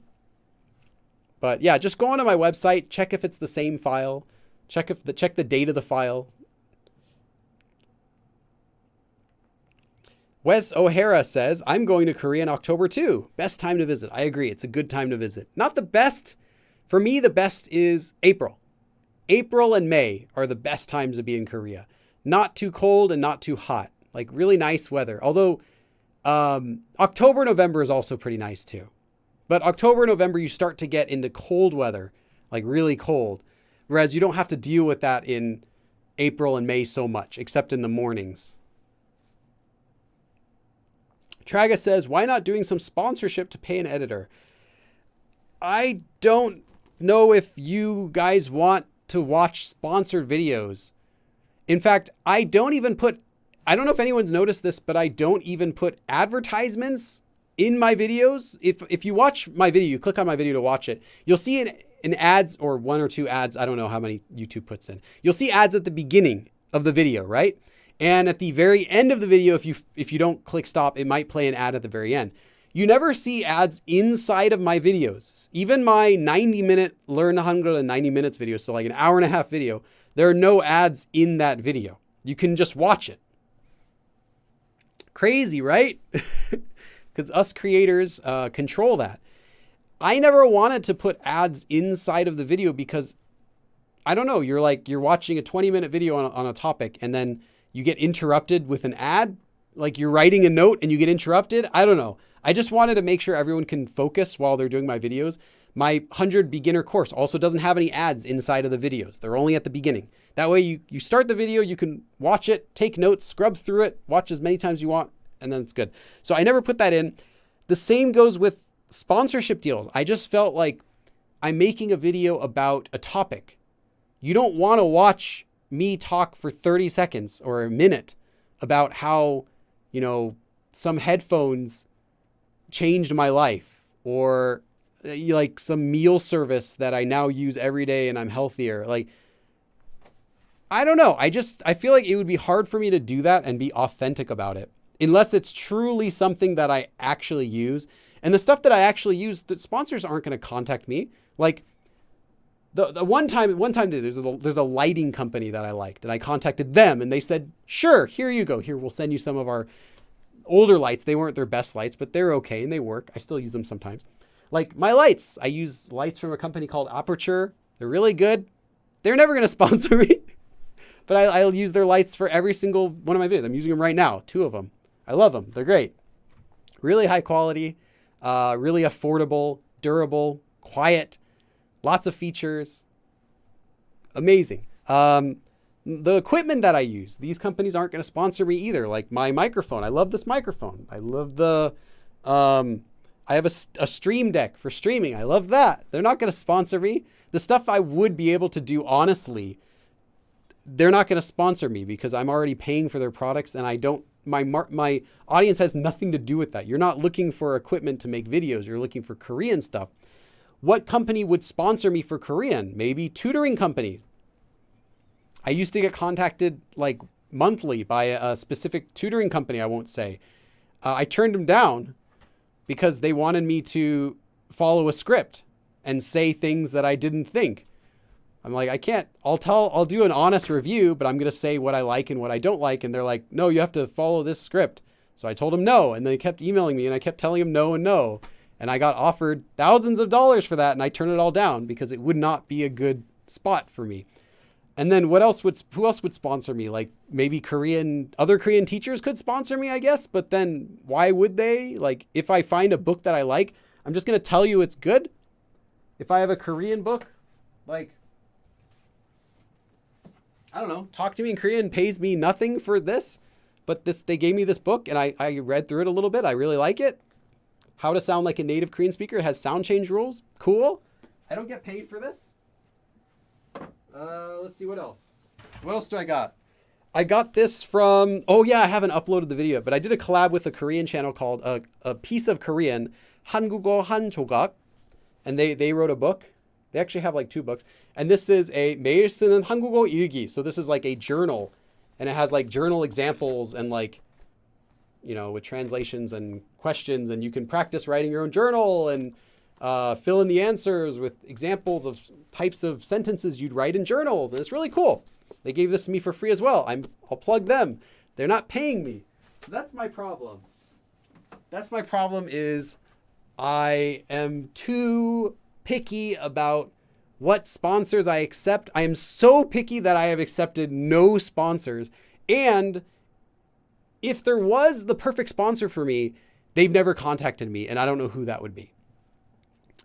But yeah, just go onto my website, check if it's the same file, check the date of the file. Wes O'Hara says, I'm going to Korea in October too. Best time to visit. I agree. It's a good time to visit. Not the best. For me, the best is April. April and May are the best times to be in Korea. Not too cold and not too hot. Like really nice weather. Although October, November is also pretty nice too. But October, November, you start to get into cold weather, like really cold. Whereas you don't have to deal with that in April and May so much, except in the mornings. Traga says, why not doing some sponsorship to pay an editor? I don't know if you guys want to watch sponsored videos. In fact, I don't know if anyone's noticed this, but I don't even put advertisements in my videos. If you watch my video, you click on my video to watch it, you'll see an ads or 1 or 2 ads. I don't know how many YouTube puts in. You'll see ads at the beginning of the video, right? And at the very end of the video, if you don't click stop, it might play an ad at the very end. You never see ads inside of my videos. Even my 90-minute Learn Hangul in 90 minutes video, so like an hour and a half video, there are no ads in that video. You can just watch it. Crazy, right? Because us creators control that. I never wanted to put ads inside of the video because, I don't know, you're watching a 20-minute video on a topic and then you get interrupted with an ad, like you're writing a note and you get interrupted. I don't know. I just wanted to make sure everyone can focus while they're doing my videos. My 100 beginner course also doesn't have any ads inside of the videos. They're only at the beginning. That way you start the video, you can watch it, take notes, scrub through it, watch as many times you want, and then it's good. So I never put that in. The same goes with sponsorship deals. I just felt like I'm making a video about a topic. You don't want to watch me talk for 30 seconds or a minute about how, some headphones changed my life, or like some meal service that I now use every day and I'm healthier. Like, I don't know. I feel like it would be hard for me to do that and be authentic about it unless it's truly something that I actually use. And the stuff that I actually use, the sponsors aren't going to contact me. Like the one time there's a lighting company that I liked, and I contacted them and they said, sure, here you go. Here, we'll send you some of our older lights. They weren't their best lights, but they're okay and they work. I still use them sometimes. Like my lights, I use lights from a company called Aperture. They're really good. They're never going to sponsor me, but I'll use their lights for every single one of my videos. I'm using them right now, 2 of them. I love them. They're great. Really high quality, really affordable, durable, quiet, lots of features. Amazing. The equipment that I use, these companies aren't going to sponsor me either. Like my microphone. I love this microphone. I love I have a stream deck for streaming. I love that. They're not going to sponsor me. The stuff I would be able to do honestly, they're not going to sponsor me because I'm already paying for their products, and my audience has nothing to do with that. You're not looking for equipment to make videos. You're looking for Korean stuff. What company would sponsor me for Korean? Maybe tutoring company. I used to get contacted like monthly by a specific tutoring company. I won't say. I turned them down because they wanted me to follow a script and say things that I didn't think. I'm like, I can't. I'll do an honest review, but I'm going to say what I like and what I don't like. And they're like, no, you have to follow this script. So I told them no. And they kept emailing me and I kept telling them no and no. And I got offered thousands of dollars for that. And I turned it all down because it would not be a good spot for me. And then who else would sponsor me? Like maybe other Korean teachers could sponsor me, I guess. But then why would they? Like if I find a book that I like, I'm just going to tell you it's good. If I have a Korean book, like, I don't know, Talk to Me in Korean pays me nothing for this, but they gave me this book and I read through it a little bit. I really like it. How to sound like a native Korean speaker. It has sound change rules. Cool. I don't get paid for this. Let's see what else. What else do I got? I got this from, oh yeah, I haven't uploaded the video, but I did a collab with a Korean channel called a piece of Korean, 한국어 한 조각, and they wrote a book. They actually have like 2 books, and this is a 매일 쓰는 한국어 일기. So this is like a journal, and it has like journal examples and like, you know, with translations and questions, and you can practice writing your own journal and fill in the answers with examples of types of sentences you'd write in journals, and it's really cool. They gave this to me for free as well. I'll plug them. They're not paying me. So that's my problem. That's my problem is I am too picky about what sponsors I accept. I am so picky that I have accepted no sponsors. And if there was the perfect sponsor for me, they've never contacted me, and I don't know who that would be.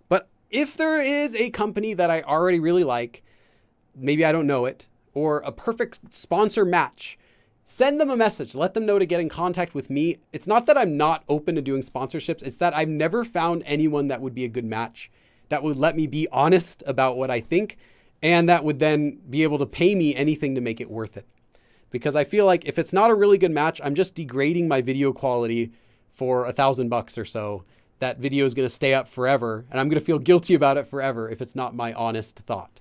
But if there is a company that I already really like, maybe I don't know it, or a perfect sponsor match, send them a message. Let them know to get in contact with me. It's not that I'm not open to doing sponsorships. It's that I've never found anyone that would be a good match, that would let me be honest about what I think, and that would then be able to pay me anything to make it worth it. Because I feel like if it's not a really good match, I'm just degrading my video quality for $1,000 or so. That video is going to stay up forever, and I'm going to feel guilty about it forever if it's not my honest thought.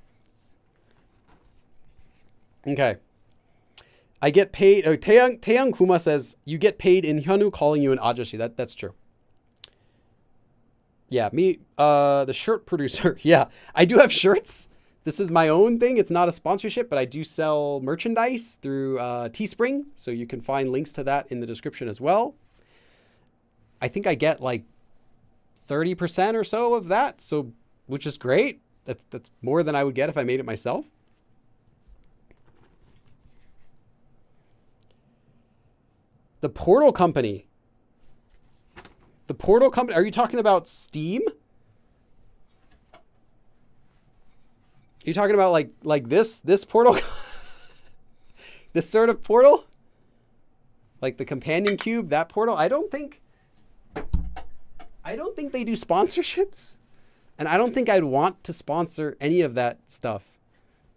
Okay. I get paid. Taeyang Kuma says, you get paid in Hyunwoo calling you an ajashi. That's true. Yeah, me, the shirt producer. Yeah, I do have shirts. This is my own thing. It's not a sponsorship, but I do sell merchandise through Teespring. So you can find links to that in the description as well. I think I get like 30% or so of that. So, which is great. That's more than I would get if I made it myself. The Portal Company. The Portal Company. Are you talking about Steam? Are you talking about like this portal? This sort of portal? Like the companion cube, that portal? I don't think they do sponsorships. And I don't think I'd want to sponsor any of that stuff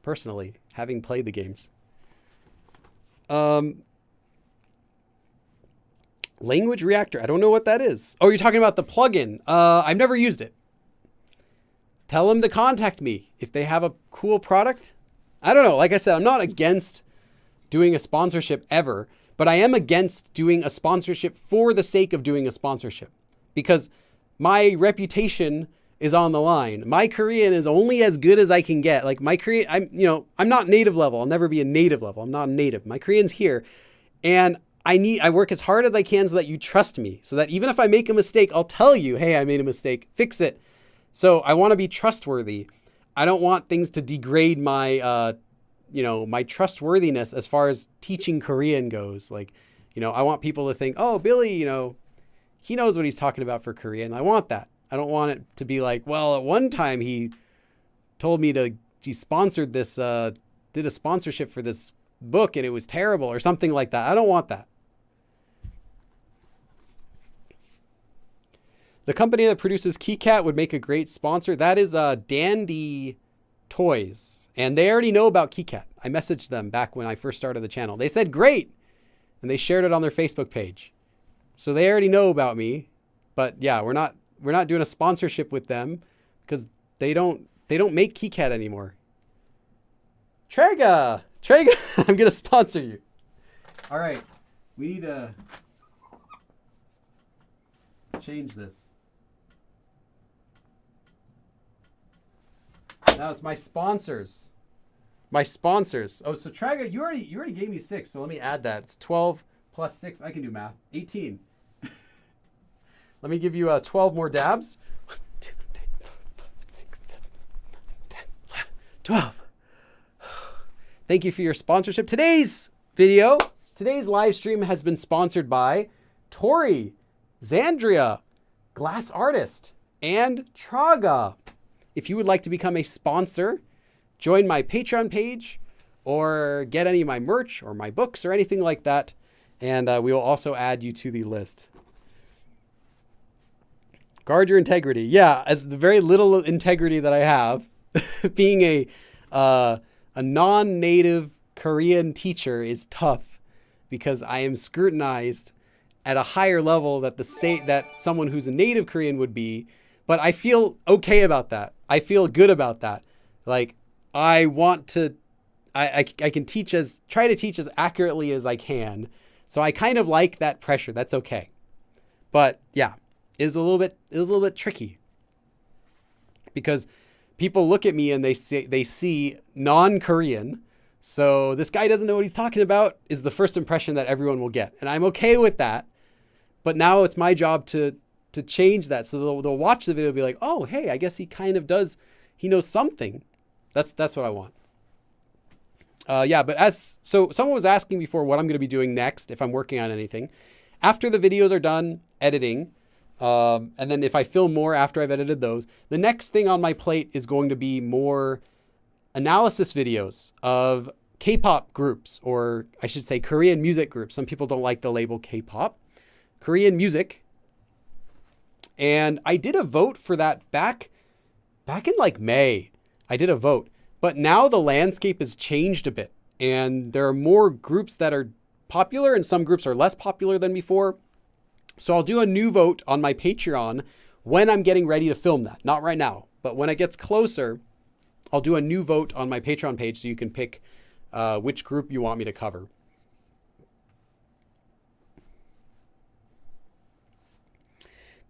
personally, having played the games. Language Reactor. I don't know what that is. Oh, you're talking about the plugin. I've never used it. Tell them to contact me if they have a cool product. I don't know. Like I said, I'm not against doing a sponsorship ever, but I am against doing a sponsorship for the sake of doing a sponsorship, because my reputation is on the line. My Korean is only as good as I can get. Like my Korean, I'm not native level. I'll never be a native level. I'm not a native. My Korean's here, and I work as hard as I can so that you trust me, so that even if I make a mistake, I'll tell you, hey, I made a mistake, fix it. So I want to be trustworthy. I don't want things to degrade my, my trustworthiness as far as teaching Korean goes. Like, I want people to think, oh, Billy, he knows what he's talking about for Korean. I want that. I don't want it to be like, well, at one time he told me he sponsored this, did a sponsorship for this book and it was terrible or something like that. I don't want that. The company that produces KeyCat would make a great sponsor. That is Dandy Toys. And they already know about KeyCat. I messaged them back when I first started the channel. They said, great. And they shared it on their Facebook page. So they already know about me. But yeah, we're not doing a sponsorship with them because they don't make KeyCat anymore. Trega, I'm going to sponsor you. All right. We need to change this. Now it's my sponsors. My sponsors. Oh, so Traga, you already gave me 6, so let me add that. It's 12 plus 6. I can do math. 18. Let me give you 12 more dabs. 1, 2, 3, 4, 5, 6, 7, 8, 9, 10, 11, 12. Thank you for your sponsorship. Today's live stream has been sponsored by Tori, Zandria, Glass Artist, and Traga. If you would like to become a sponsor, join my Patreon page or get any of my merch or my books or anything like that. And we will also add you to the list. Guard your integrity. Yeah, as the very little integrity that I have, being a non-native Korean teacher is tough because I am scrutinized at a higher level that someone who's a native Korean would be. But I feel okay about that. I feel good about that. Like, I want to, I can try to teach as accurately as I can. So I kind of like that pressure. That's okay. But yeah, it was a little bit tricky because people look at me and they see non-Korean. So this guy doesn't know what he's talking about is the first impression that everyone will get. And I'm okay with that. But now it's my job to change that. So they'll watch the video and be like, oh, hey, I guess he kind of does. He knows something. That's what I want. Yeah, but so someone was asking before what I'm going to be doing next if I'm working on anything. After the videos are done editing, and then if I film more after I've edited those, the next thing on my plate is going to be more analysis videos of K-pop groups, or I should say Korean music groups. Some people don't like the label K-pop. Korean music. And I did a vote for that back in like May. I did a vote. But now the landscape has changed a bit. And there are more groups that are popular and some groups are less popular than before. So I'll do a new vote on my Patreon when I'm getting ready to film that. Not right now, but when it gets closer, I'll do a new vote on my Patreon page so you can pick which group you want me to cover.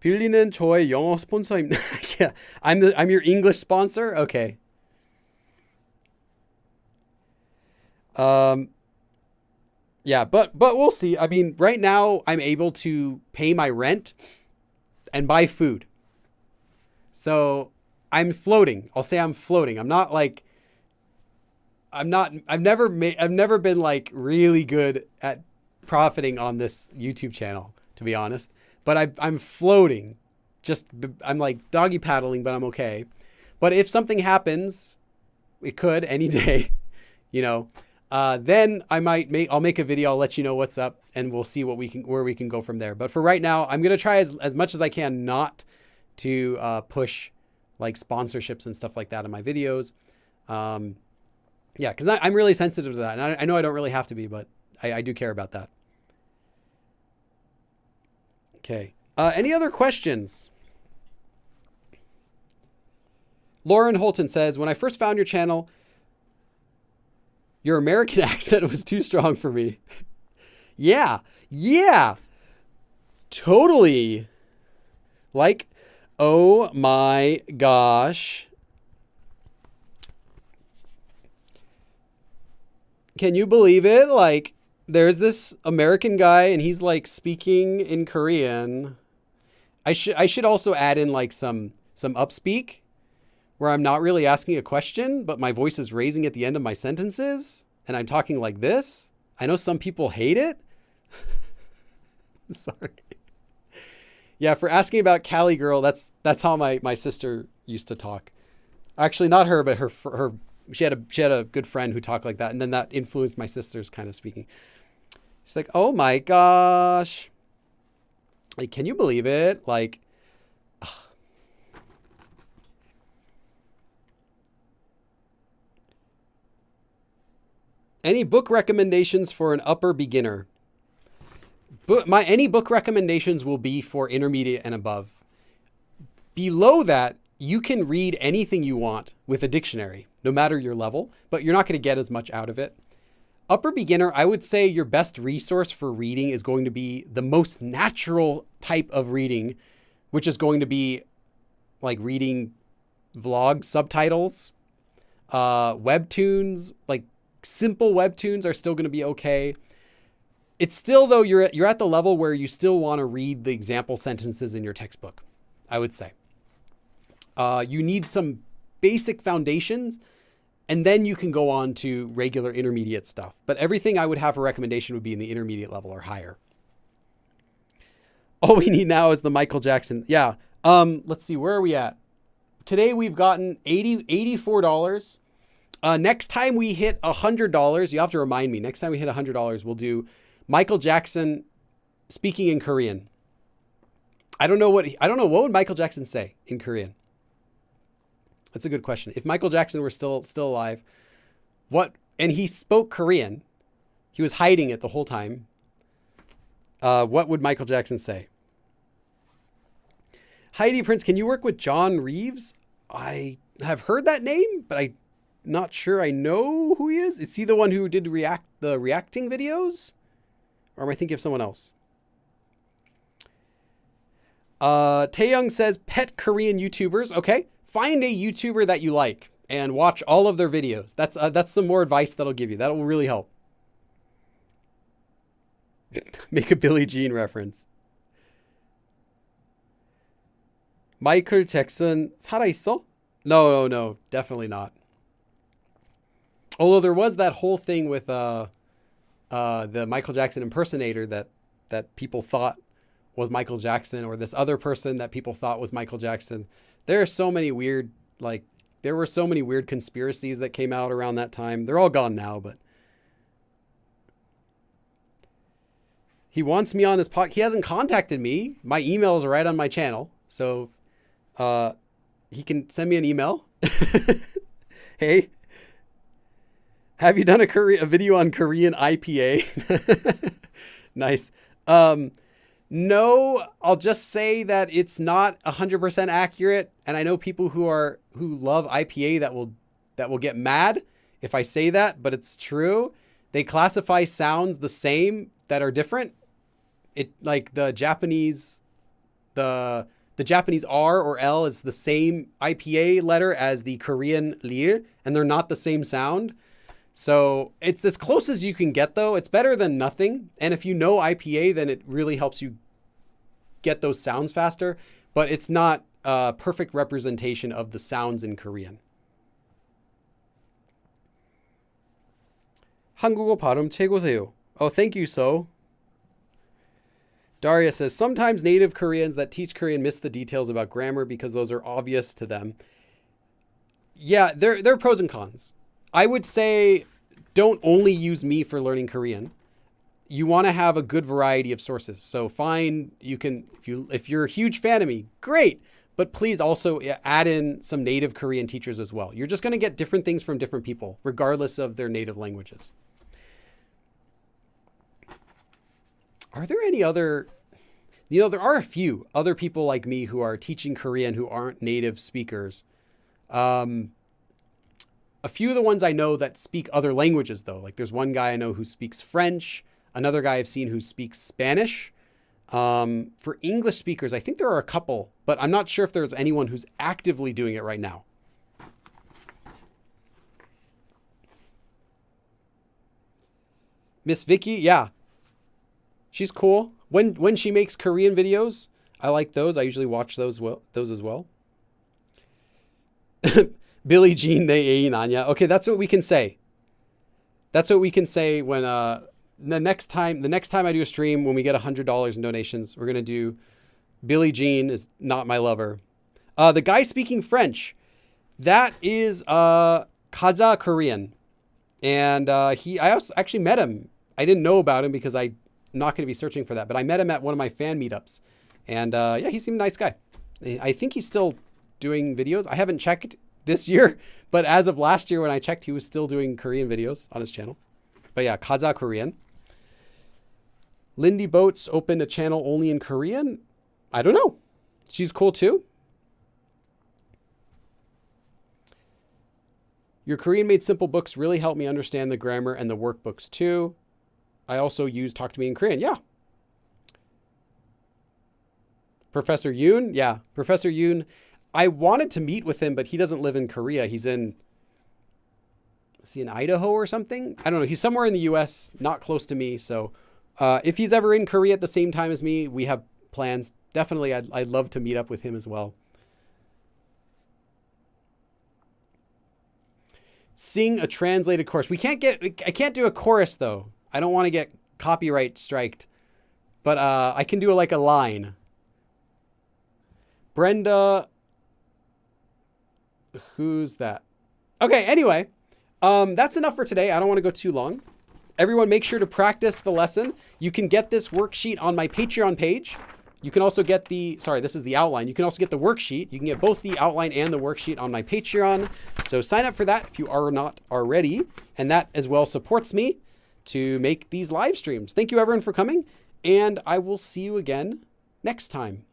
빌리는 저의 영어 스폰서입니다. Yeah, I'm your English sponsor. Okay. Yeah, but we'll see. I mean, right now I'm able to pay my rent and buy food. So I'm floating. I'll say I'm floating. I've never been like really good at profiting on this YouTube channel, to be honest. But I'm floating. I'm like doggy paddling, but I'm okay. But if something happens, it could any day, then I'll make a video. I'll let you know what's up and we'll see where we can go from there. But for right now, I'm going to try as much as I can not to push like sponsorships and stuff like that in my videos. Yeah, because I'm really sensitive to that. And I know I don't really have to be, but I do care about that. Okay. Any other questions? Lauren Holton says, when I first found your channel, your American accent was too strong for me. Yeah. Totally. Like, oh my gosh. Can you believe it? Like, there's this American guy and he's like speaking in Korean. I should also add in like some upspeak where I'm not really asking a question, but my voice is raising at the end of my sentences and I'm talking like this. I know some people hate it. Sorry. Yeah, for asking about Cali Girl, that's how my sister used to talk. Actually, not her, but she had a good friend who talked like that, and then that influenced my sister's kind of speaking. She's like, "Oh my gosh. Like, can you believe it?" Like, ugh. Any book recommendations for an upper beginner? Any book recommendations will be for intermediate and above. Below that, you can read anything you want with a dictionary, no matter your level, but you're not going to get as much out of it. Upper beginner, I would say your best resource for reading is going to be the most natural type of reading, which is going to be like reading vlog subtitles, webtoons, like simple webtoons are still going to be okay. It's still, though, you're at the level where you still want to read the example sentences in your textbook, I would say. You need some basic foundations, and then you can go on to regular intermediate stuff. But everything I would have a recommendation would be in the intermediate level or higher. All we need now is the Michael Jackson. Yeah. Let's see. Where are we at? Today we've gotten $84. Next time we hit $100, you have to remind me. Next time we hit $100, we'll do Michael Jackson speaking in Korean. I don't know what would Michael Jackson say in Korean. That's a good question. If Michael Jackson were still alive, what and he spoke Korean. He was hiding it the whole time. What would Michael Jackson say? Heidi Prince, can you work with John Reeves? I have heard that name, but I'm not sure I know who he is. Is he the one who did the reacting videos? Or am I thinking of someone else? Taeyong says pet Korean YouTubers. Okay, find a YouTuber that you like and watch all of their videos. That's some more advice that'll give you. That will really help. Make a Billie Jean reference. Michael Jackson 살아있어? No, definitely not. Although there was that whole thing with the Michael Jackson impersonator that people thought was Michael Jackson, or this other person that people thought was Michael Jackson. There were so many weird conspiracies that came out around that time. They're all gone now, but he wants me on his podcast. He hasn't contacted me. My emails are right on my channel. So he can send me an email. Hey, have you done a video on Korean IPA? Nice. No, I'll just say that it's not 100% accurate. And I know people who love IPA that will get mad if I say that, but it's true. They classify sounds the same that are different. It like the Japanese R or L is the same IPA letter as the Korean lir, and they're not the same sound. So it's as close as you can get, though. It's better than nothing. And if you know IPA, then it really helps you get those sounds faster. But it's not a perfect representation of the sounds in Korean. 한국어 발음 최고세요. Oh, thank you, so. Daria says, sometimes native Koreans that teach Korean miss the details about grammar because those are obvious to them. Yeah, there are pros and cons. I would say don't only use me for learning Korean. You want to have a good variety of sources. So if you're a huge fan of me, great. But please also add in some native Korean teachers as well. You're just going to get different things from different people, regardless of their native languages. Are there any other, there are a few other people like me who are teaching Korean who aren't native speakers. A few of the ones I know that speak other languages, though, like there's one guy I know who speaks French, another guy I've seen who speaks Spanish. For English speakers, I think there are a couple, but I'm not sure if there's anyone who's actively doing it right now. Miss Vicky, yeah. She's cool. When she makes Korean videos, I like those. I usually watch those as well. Billie Jean 내 애인 아니야. Okay, that's what we can say. That's what we can say when the next time I do a stream, when we get $100 in donations, we're gonna do Billie Jean is not my lover. The guy speaking French, that is Kaza Korean, and I also actually met him. I didn't know about him because I'm not going to be searching for that, but I met him at one of my fan meetups, and yeah, he seemed a nice guy. I think he's still doing videos. I haven't checked this year, but as of last year when I checked, he was still doing Korean videos on his channel. But yeah, Kaza Korean. Lindy Boats opened a channel only in Korean. I don't know. She's cool too. Your Korean Made Simple books really helped me understand the grammar and the workbooks too. I also use Talk to Me in Korean. Yeah. Professor Yoon. Yeah. Professor Yoon. I wanted to meet with him, but he doesn't live in Korea. Is he in Idaho or something? I don't know. He's somewhere in the US, not close to me. So if he's ever in Korea at the same time as me, we have plans. Definitely, I'd love to meet up with him as well. Sing a translated chorus. I can't do a chorus though. I don't want to get copyright striked, but I can do a line. Brenda, who's that? Okay, anyway, that's enough for today. I don't want to go too long. Everyone make sure to practice the lesson. You can get this worksheet on my Patreon page. You can also get this is the outline. You can also get the worksheet. You can get both the outline and the worksheet on my Patreon. So sign up for that if you are not already. And that as well supports me to make these live streams. Thank you everyone for coming. And I will see you again next time.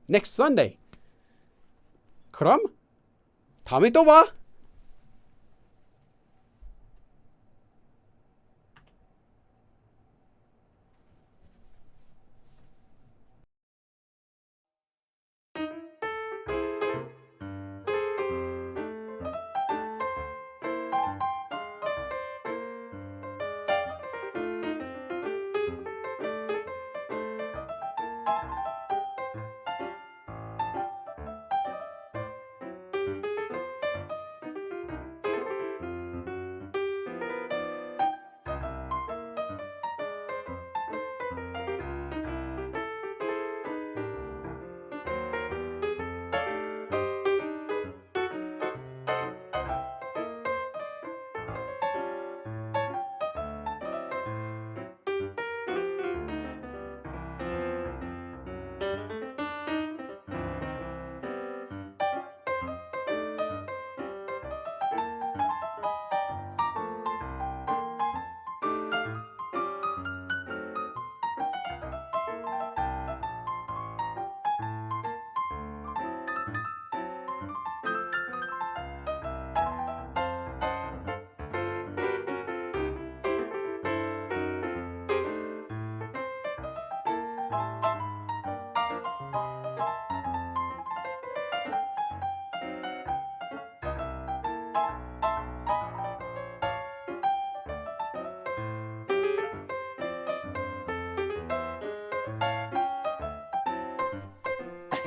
Next Sunday. 그럼 다음에 또 봐.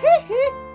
Hee hee.